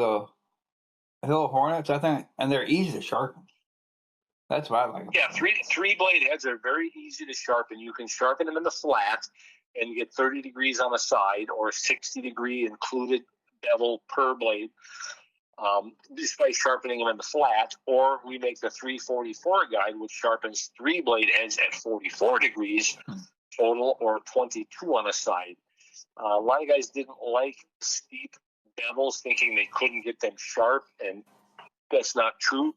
Hill Hornets, I think, and they're easy to sharpen. That's what I like. Yeah, 3-blade heads are very easy to sharpen. You can sharpen them in the flat and get 30 degrees on the side, or 60-degree included bevel per blade, just by sharpening them in the flat. Or we make the 344 guide, which sharpens 3-blade heads at 44 degrees total, or 22 on the side. A lot of guys didn't like steep bevels, thinking they couldn't get them sharp, and that's not true.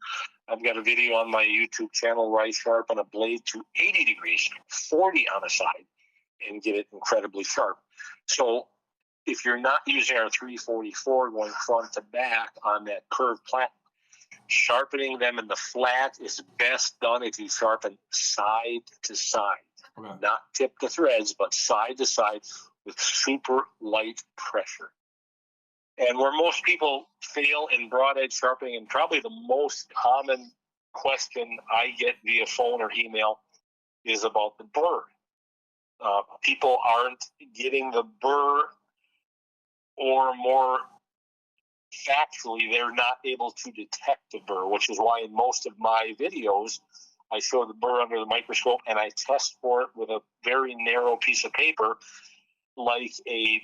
I've got a video on my YouTube channel where I sharpen a blade to 80 degrees, 40 on the side, and get it incredibly sharp. So if you're not using our 344 going front to back on that curved plat, sharpening them in the flat is best done if you sharpen side to side. Okay. Not tip to threads, but side to side with super light pressure. And where most people fail in broadhead sharpening, and probably the most common question I get via phone or email, is about the burr. People aren't getting the burr, or more factually, they're not able to detect the burr, which is why in most of my videos, I show the burr under the microscope and I test for it with a very narrow piece of paper, like a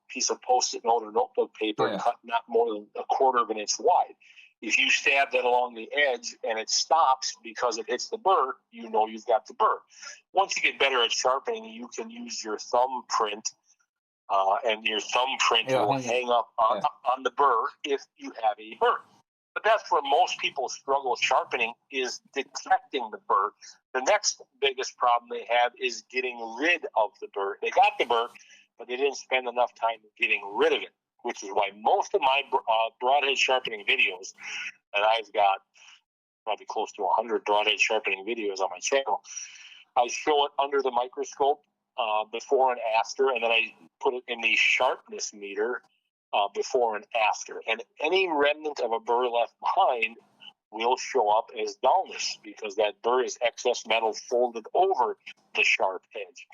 piece of Post-it note or notebook paper, cut not more than a quarter of an inch wide. If you stab that along the edge and it stops because it hits the burr, you've got the burr. Once you get better at sharpening, you can use your thumbprint, and your thumbprint will hang up on the burr if you have a burr. But that's where most people struggle with sharpening, is detecting the burr. The next biggest problem they have is getting rid of the burr. They got the burr, but they didn't spend enough time getting rid of it, which is why most of my broadhead sharpening videos, and I've got probably close to 100 broadhead sharpening videos on my channel, I show it under the microscope before and after, and then I put it in the sharpness meter before and after. And any remnant of a burr left behind will show up as dullness, because that burr is excess metal folded over the sharp edge.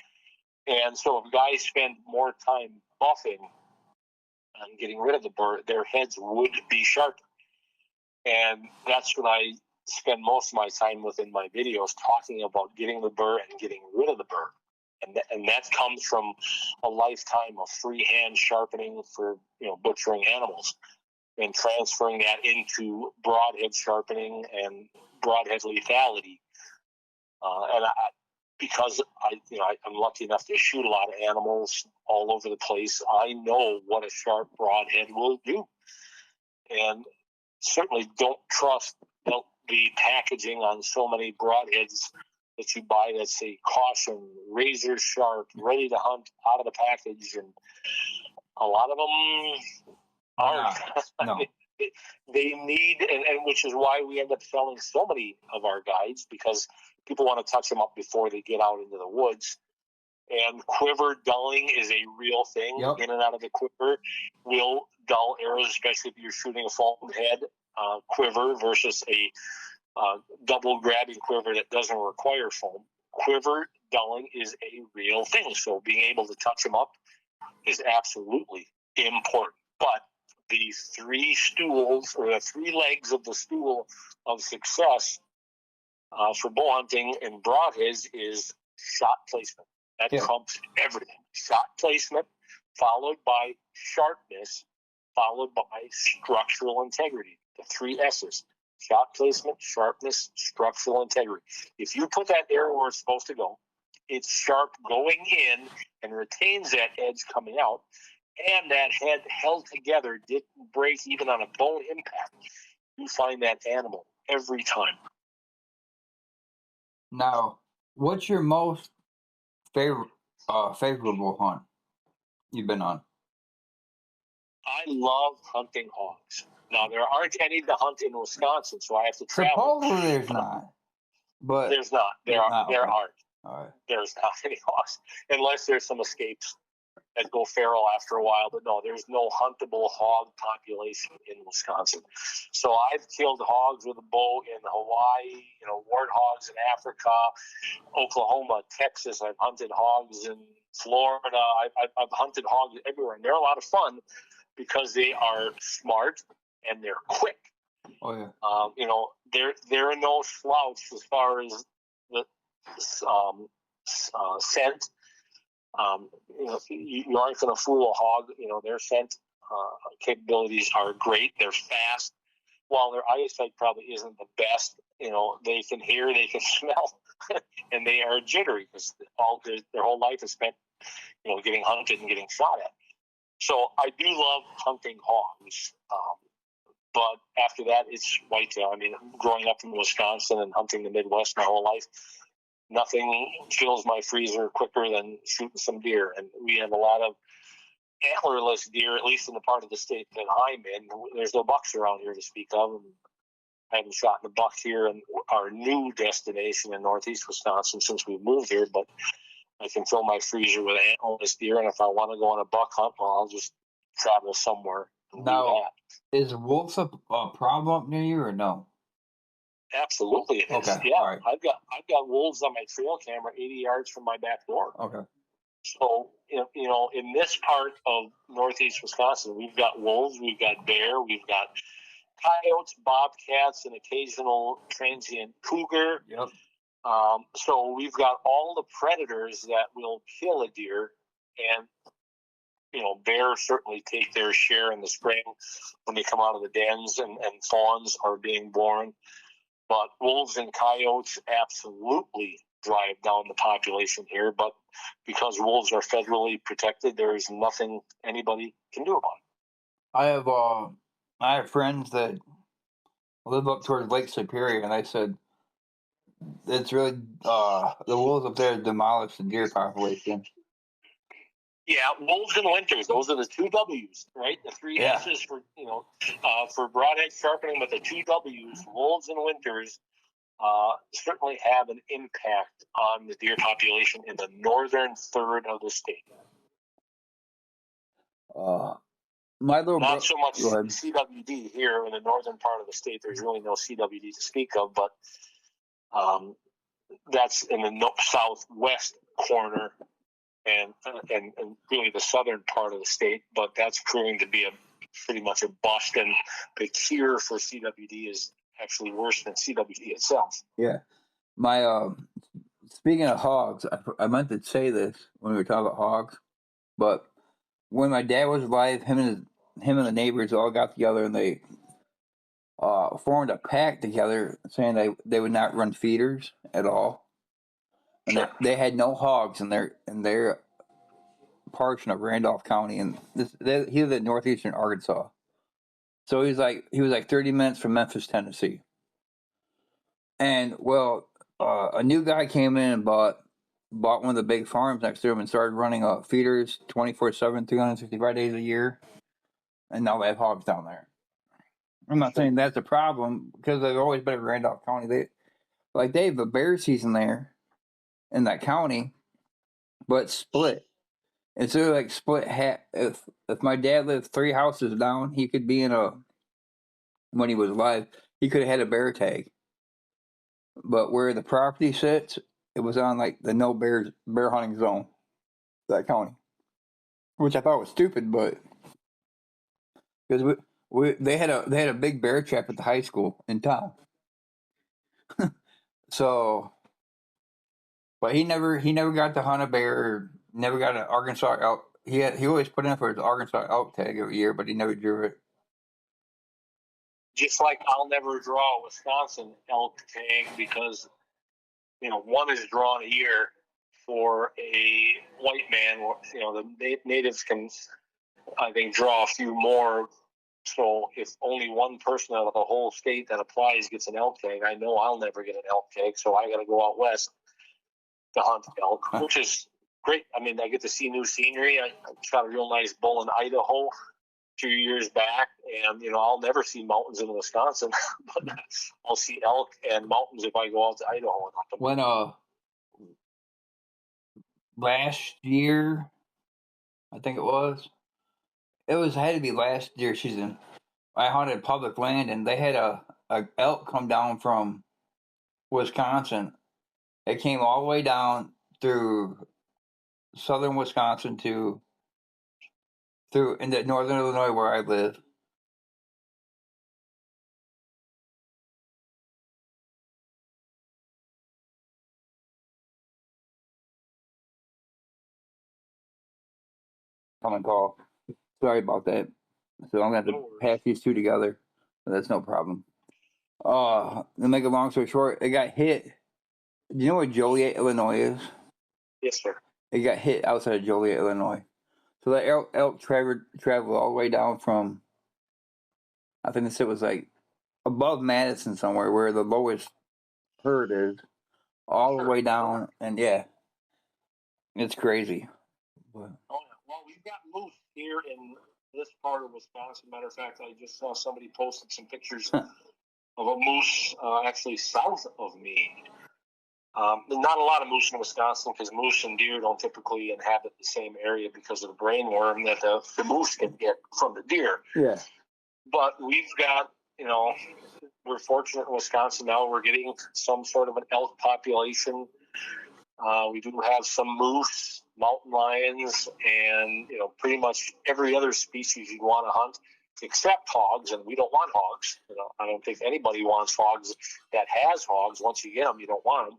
And so if guys spend more time buffing and getting rid of the burr, their heads would be sharper. And that's what I spend most of my time with in my videos, talking about getting the burr and getting rid of the burr. And that comes from a lifetime of freehand sharpening for butchering animals, and transferring that into broadhead sharpening and broadhead lethality. Because I'm lucky enough to shoot a lot of animals all over the place, I know what a sharp broadhead will do. And certainly don't trust the packaging on so many broadheads that you buy that say caution, razor sharp, ready to hunt, out of the package. And a lot of them aren't. No. They need, and which is why we end up selling so many of our guides, because people want to touch them up before they get out into the woods. And quiver dulling is a real thing. Yep. In and out of the quiver will dull arrows, especially if you're shooting a foam head quiver versus a double grabbing quiver that doesn't require foam. Quiver dulling is a real thing. So being able to touch them up is absolutely important. But the 3 stools, or the 3 legs of the stool of success for bow hunting and broadheads is shot placement. That trumps everything. Shot placement, followed by sharpness, followed by structural integrity. The 3 S's. Shot placement, sharpness, structural integrity. If you put that arrow where it's supposed to go, it's sharp going in and retains that edge coming out, and that head held together, didn't break even on a bone impact, you find that animal every time. Now, what's your most favorable hunt you've been on? I love hunting hogs. Now, there aren't any to hunt in Wisconsin, so I have to travel. Supposedly there's not, but There's not. There aren't. All right. There's not any hogs, unless there's some escapes that go feral after a while. But no, there's no huntable hog population in Wisconsin. So I've killed hogs with a bow in Hawaii, warthogs in Africa, Oklahoma, Texas. I've hunted hogs in Florida. I've hunted hogs everywhere, and they're a lot of fun because they are smart and they're quick. Oh yeah. They're no slouch as far as the scent. You aren't going to fool a hog. Their scent capabilities are great. They're fast. While their eyesight probably isn't the best, they can hear, they can smell, and they are jittery because their whole life is spent, getting hunted and getting shot at. So I do love hunting hogs. But after that, it's whitetail. I mean, growing up in Wisconsin and hunting the Midwest my whole life, nothing fills my freezer quicker than shooting some deer. And we have a lot of antlerless deer, at least in the part of the state that I'm in. There's no bucks around here to speak of. And I haven't shot a buck here in our new destination in northeast Wisconsin since we moved here. But I can fill my freezer with antlerless deer. And if I want to go on a buck hunt, well, I'll just travel somewhere and do that. Is wolves a problem up near you or no? Absolutely, it is. Okay. Yeah, right. I've got wolves on my trail camera 80 yards from my back door. Okay. So in this part of northeast Wisconsin, we've got wolves, we've got bear, we've got coyotes, bobcats, and occasional transient cougar. Yep. So we've got all the predators that will kill a deer, and bears certainly take their share in the spring when they come out of the dens and fawns are being born. But wolves and coyotes absolutely drive down the population here. But because wolves are federally protected, there is nothing anybody can do about it. I have friends that live up towards Lake Superior, and I said it's really the wolves up there demolish the deer population. Yeah, wolves and winters. Those are the two W's, right? The three S's for broadhead sharpening, but the two W's, wolves and winters, certainly have an impact on the deer population in the northern third of the state. Not so much CWD here in the northern part of the state. There's really no CWD to speak of, but that's in the southwest corner and really the southern part of the state. But that's proving to be pretty much a bust, and the cure for CWD is actually worse than CWD itself. Yeah. My speaking of hogs, I meant to say this when we were talking about hogs, but when my dad was alive, him and the neighbors all got together and they formed a pact together saying they would not run feeders at all, and they had no hogs in their portion of Randolph County, and he lived in northeastern Arkansas, so he was like 30 minutes from Memphis, Tennessee. And a new guy came in and bought one of the big farms next to him and started running feeders 24/7, 365 days a year, and now they have hogs down there. I'm not saying that's a problem because they've always been in Randolph County. They have a bear season there in that county, but split. It's sort of like split hat. If my dad lived 3 houses down, he could be when he was alive, he could have had a bear tag. But where the property sits, it was on like the no bear hunting zone, that county, which I thought was stupid, but because they had a big bear trap at the high school in town. So, but he never got to hunt a bear. Never got an Arkansas elk. He always put in for his Arkansas elk tag every year, but he never drew it. Just like I'll never draw a Wisconsin elk tag because one is drawn a year for a white man. The natives can, I think, draw a few more. So if only one person out of the whole state that applies gets an elk tag, I know I'll never get an elk tag. So I got to go out west to hunt elk, which is great. I mean, I get to see new scenery. I shot a real nice bull in Idaho 2 years back, and I'll never see mountains in Wisconsin, but I'll see elk and mountains if I go out to Idaho. When last year, I think it had to be last year season. I hunted public land, and they had a elk come down from Wisconsin. It came all the way down through southern Wisconsin through into northern Illinois where I live. Come and call. Sorry about that. So I'm gonna have to pass these two together. But that's no problem. To make a long story short, it got hit. Do you know where Joliet, Illinois is? Yes, sir. It got hit outside of Joliet, Illinois. So that elk traveled all the way down from, I think it was like above Madison somewhere, where the lowest herd is, all the way down, and yeah, it's crazy. But, well, we've got moose here in this part of Wisconsin. Matter of fact, I just saw somebody posted some pictures of a moose actually south of me. Not a lot of moose in Wisconsin because moose and deer don't typically inhabit the same area because of the brainworm that the moose can get from the deer. Yeah. But we've got, we're fortunate in Wisconsin now. We're getting some sort of an elk population. We do have some moose, mountain lions, and pretty much every other species you'd want to hunt, except hogs, and we don't want hogs. I don't think anybody wants hogs that has hogs. Once you get them, you don't want them.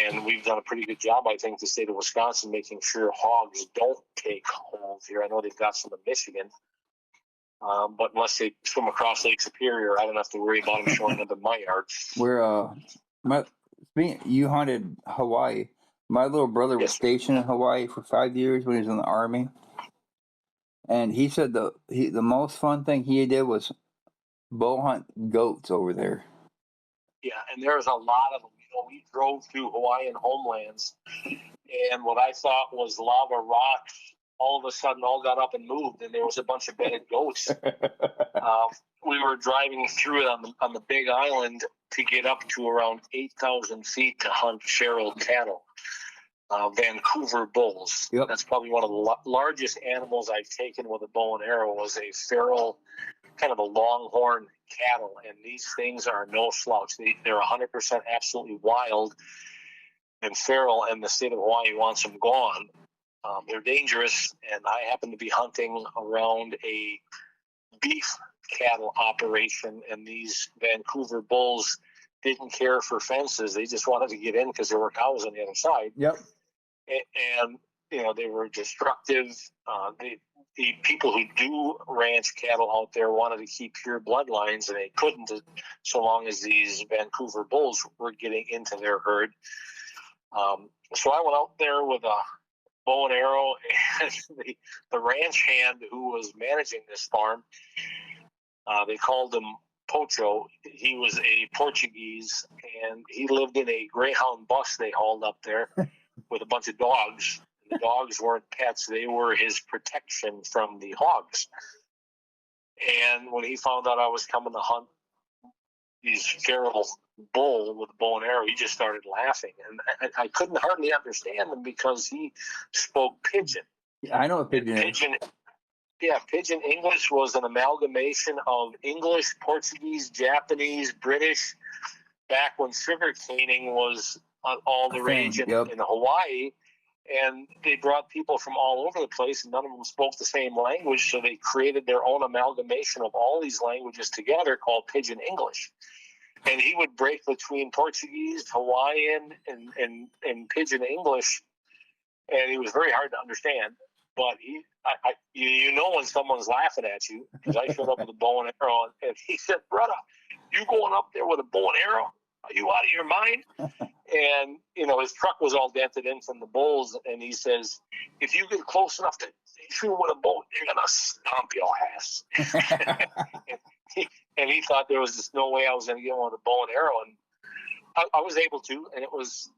And we've done a pretty good job, I think, the state of Wisconsin, making sure hogs don't take hold here. I know they've got some in Michigan, but unless they swim across Lake Superior, I don't have to worry about them showing up in my yard. You hunted Hawaii. My little brother was stationed in Hawaii for 5 years when he was in the Army, and he said the most fun thing he did was bow hunt goats over there. Yeah, and there's a lot of them. We drove through Hawaiian homelands, and what I thought was lava rocks all of a sudden all got up and moved, and there was a bunch of bedded goats. We were driving through it on the Big Island to get up to around 8,000 feet to hunt feral cattle, Vancouver bulls. Yep. That's probably one of the largest animals I've taken with a bow and arrow was a feral, kind of a longhorn cattle, and these things are no slouch. They're 100% absolutely wild and feral, and the state of Hawaii wants them gone. They're dangerous, and I happen to be hunting around a beef cattle operation, and these Vancouver bulls didn't care for fences. They just wanted to get in because there were cows on the other side. Yep. And they were destructive. The people who do ranch cattle out there wanted to keep pure bloodlines, and they couldn't so long as these Vancouver bulls were getting into their herd. So I went out there with a bow and arrow, and the ranch hand who was managing this farm, they called him Pocho. He was a Portuguese, and he lived in a Greyhound bus they hauled up there with a bunch of dogs. The dogs weren't pets. They were his protection from the hogs. And when he found out I was coming to hunt these feral bull with a bow and arrow, he just started laughing. And I couldn't hardly understand him because he spoke Pidgin. I know what Pidgin is. Pidgin English was an amalgamation of English, Portuguese, Japanese, British, back when sugar caning was all the rage in Hawaii. And they brought people from all over the place, and none of them spoke the same language, so they created their own amalgamation of all these languages together called Pidgin English. And he would break between Portuguese, Hawaiian, and Pidgin English, and he was very hard to understand. But when someone's laughing at you, because I showed up with a bow and arrow, and he said, "Brother, you going up there with a bow and arrow? Are you out of your mind?" And, his truck was all dented in from the bulls. And he says, "If you get close enough to shoot with a bow, they're going to stomp your ass." and he thought there was just no way I was going to get one with a bow and arrow. And I was able to. And it was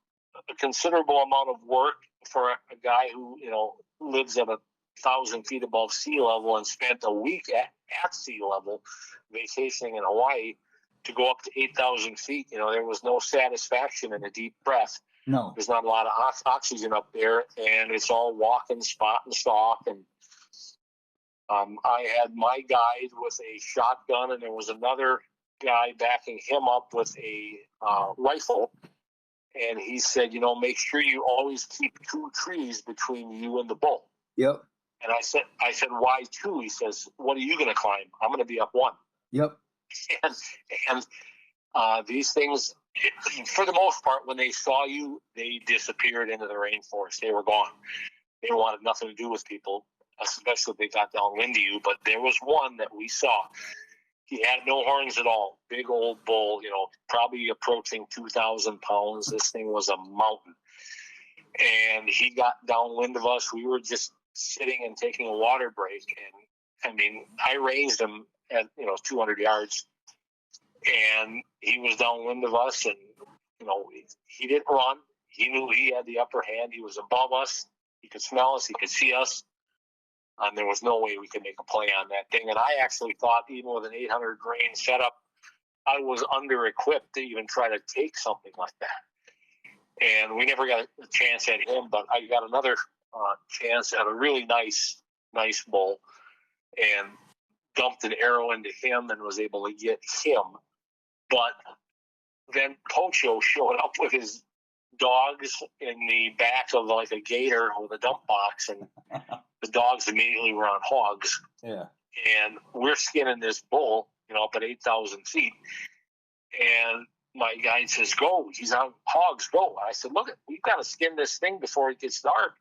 a considerable amount of work for a guy who, lives at 1,000 feet above sea level and spent a week at sea level vacationing in Hawaii to go up to 8,000 feet. There was no satisfaction in a deep breath. No. There's not a lot of oxygen up there, and it's all walk and spot and stalk. And I had my guide with a shotgun, and there was another guy backing him up with a rifle. And he said, make sure you always keep 2 trees between you and the bull. Yep. And I said, why 2? He says, what are you going to climb? I'm going to be up 1. Yep. And these things, for the most part, when they saw you, they disappeared into the rainforest. They were gone. They wanted nothing to do with people, especially if they got downwind to you. But there was one that we saw. He had no horns at all. Big old bull, probably approaching 2,000 pounds. This thing was a mountain. And he got downwind of us. We were just sitting and taking a water break. And, I ranged him at, 200 yards. And he was downwind of us. And, he didn't run. He knew he had the upper hand. He was above us. He could smell us. He could see us. And there was no way we could make a play on that thing. And I actually thought, even with an 800 grain setup, I was under-equipped to even try to take something like that. And we never got a chance at him, but I got another chance at a really nice bull and dumped an arrow into him and was able to get him. But then Pocho showed up with his dogs in the back of like a gator with a dump box, and the dogs immediately were on hogs. Yeah. And we're skinning this bull, up at 8,000 feet. And my guide says, go. He's on hogs, go. I said, look, we've got to skin this thing before it gets dark.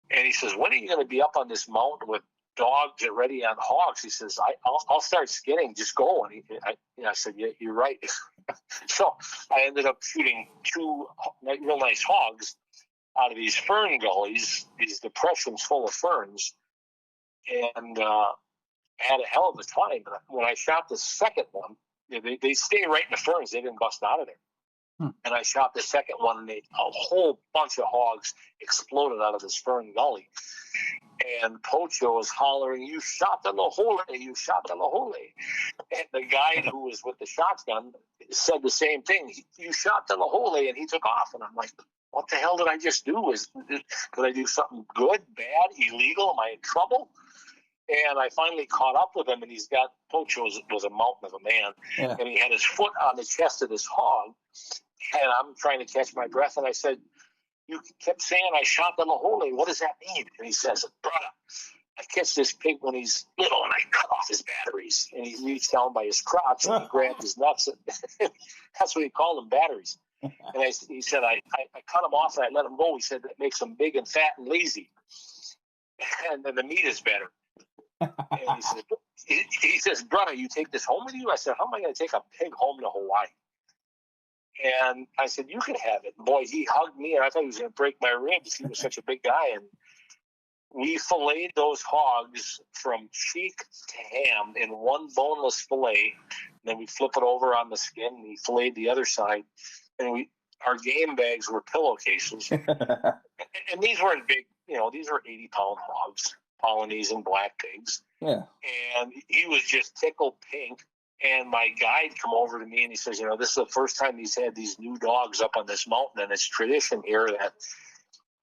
And he says, when are you going to be up on this mountain with dogs already on hogs? He says, I'll start skinning. Just go. And I said, yeah, you're right. So I ended up shooting 2 real nice hogs out of these fern gullies, these depressions full of ferns, and had a hell of a time. But when I shot the second one, they stay right in the ferns. They didn't bust out of there. And I shot the second one, and a whole bunch of hogs exploded out of this fern gully. And Pocho was hollering, you shot the Lahole, you shot the Lahole. And the guide who was with the shotgun said the same thing. You shot the Lahole, and he took off. And I'm like, what the hell did I just do? Did I do something good, bad, illegal? Am I in trouble? And I finally caught up with him, and Pocho was a mountain of a man. Yeah. And he had his foot on the chest of this hog. And I'm trying to catch my breath, and I said, you kept saying I shot the Lahole. What does that mean? And he says, brother, I catch this pig when he's little, and I cut off his batteries. And he reached down by his crotch, and he grabbed his nuts. That's what he called them, batteries. And he said, I cut him off, and I let him go. He said, that makes him big and fat and lazy. And then the meat is better. And he says, brother, you take this home with you? I said, how am I going to take a pig home to Hawaii? And I said, you can have it. Boy, he hugged me, and I thought he was going to break my ribs. He was such a big guy. And we filleted those hogs from cheek to ham in one boneless fillet. And then we flip it over on the skin, and we filleted the other side. And our game bags were pillowcases. And these weren't big, these were 80-pound hogs, Polynesian black pigs. Yeah. And he was just tickled pink. And my guide come over to me, and he says, this is the first time he's had these new dogs up on this mountain, and it's tradition here that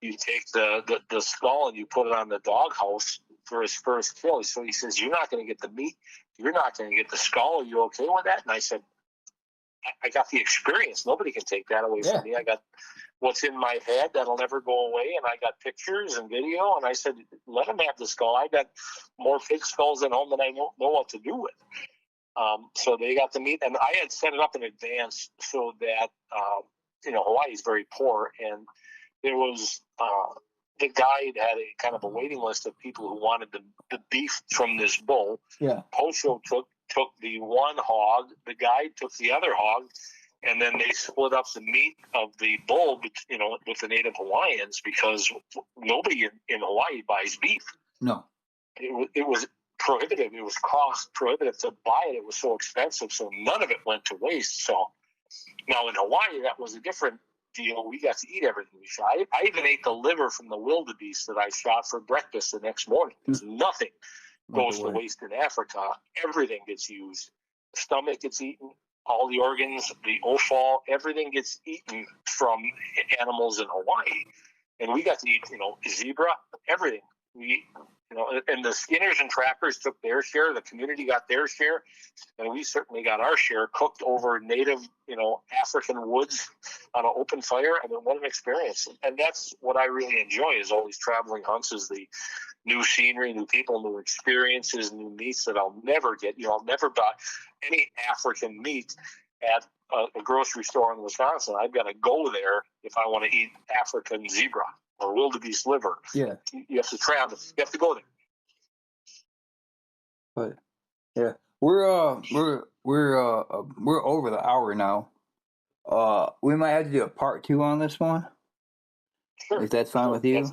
you take the skull and you put it on the doghouse for his first kill. So he says, you're not going to get the meat. You're not going to get the skull. Are you okay with that? And I said, I got the experience. Nobody can take that away from me. I got what's in my head that'll never go away, and I got pictures and video, and I said, let him have the skull. I got more pig skulls at home than I know what to do with. So they got the meat, and I had set it up in advance so that, Hawaii is very poor, and there was, the guide had a kind of a waiting list of people who wanted the beef from this bull. Yeah. Pocho took the one hog, the guide took the other hog, and then they split up the meat of the bull, with the native Hawaiians, because nobody in Hawaii buys beef. No. It was prohibitive. It was cost prohibitive to buy it. It was so expensive, so none of it went to waste. So now in Hawaii, that was a different deal. We got to eat everything we shot. I even ate the liver from the wildebeest that I shot for breakfast the next morning. There's nothing goes to waste in Africa. Everything gets used. The stomach gets eaten. All the organs, the offal, everything gets eaten from animals in Hawaii. And we got to eat, zebra, everything. And the skinners and trappers took their share. The community got their share. And we certainly got our share, cooked over native, African woods on an open fire. I mean, what an experience. And that's what I really enjoy is all these traveling hunts, is the new scenery, new people, new experiences, new meats that I'll never get. I'll never buy any African meat at a grocery store in Wisconsin. I've got to go there if I want to eat African zebra or wildebeest liver. Yeah. You have to travel. You have to go there. But yeah, we're over the hour now. We might have to do a part 2 on this one. Sure. If that's fine with you.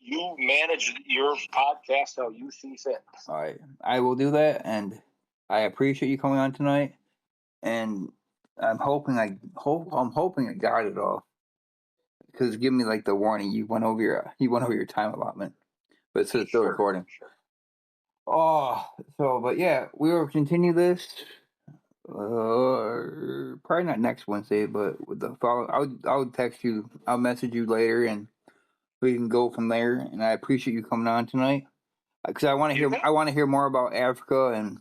You manage your podcast how you see fit. All right, I will do that, and I appreciate you coming on tonight. And I'm hoping I got it all. Because give me like the warning, you went over your time allotment, but it's still recording. Sure. But yeah, we will continue this. Probably not next Wednesday, but with the follow. I'll text you. I'll message you later, and we can go from there. And I appreciate you coming on tonight, because I want to hear. I want to hear more about Africa, and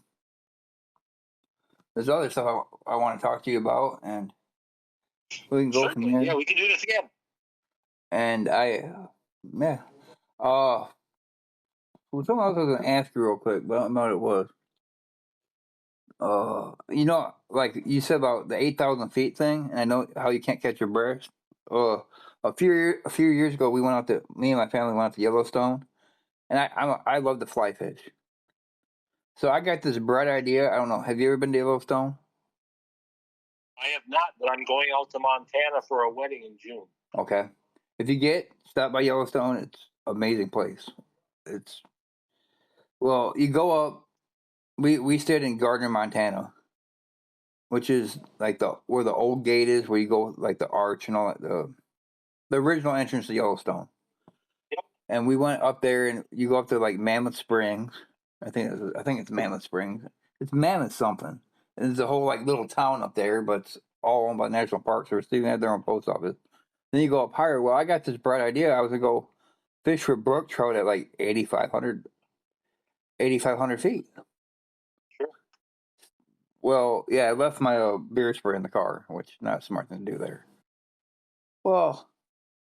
there's other stuff I want to talk to you about, and we can go from there. Yeah, we can do this again. And something else I was going to ask you real quick, but I don't know what it was. Like you said about the 8,000 feet thing, and I know how you can't catch your breath. A few years ago, me and my family went out to Yellowstone, and I love to fly fish. So I got this bright idea. I don't know. Have you ever been to Yellowstone? I have not, but I'm going out to Montana for a wedding in June. Okay. If you stop by Yellowstone, it's an amazing place. You go up. We stayed in Gardner, Montana, which is like where the old gate is, where you go like the arch and all that, the original entrance to Yellowstone. Yep. And we went up there, and you go up to like Mammoth Springs. I think it's Mammoth Springs. It's Mammoth something. And there's a whole like little town up there, but it's all owned by National Park Service. They even have their own post office. Then you go up higher. Well, I got this bright idea. I was gonna go fish for brook trout at like 8,500 feet. Sure. Well, yeah, I left my beer spray in the car, which is not a smart thing to do there. Well,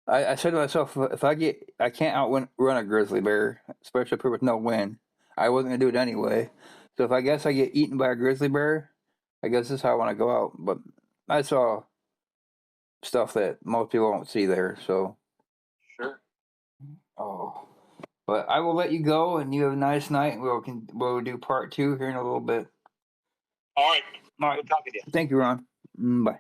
I said to myself, if I can't outrun a grizzly bear, especially up here with no wind. I wasn't gonna do it anyway. So if I guess I get eaten by a grizzly bear, I guess this is how I want to go out. But I saw stuff that most people won't see there. So. Sure. But I will let you go, and you have a nice night. We'll do part 2 here in a little bit. All right. Good talking to you. Thank you, Ron. Bye.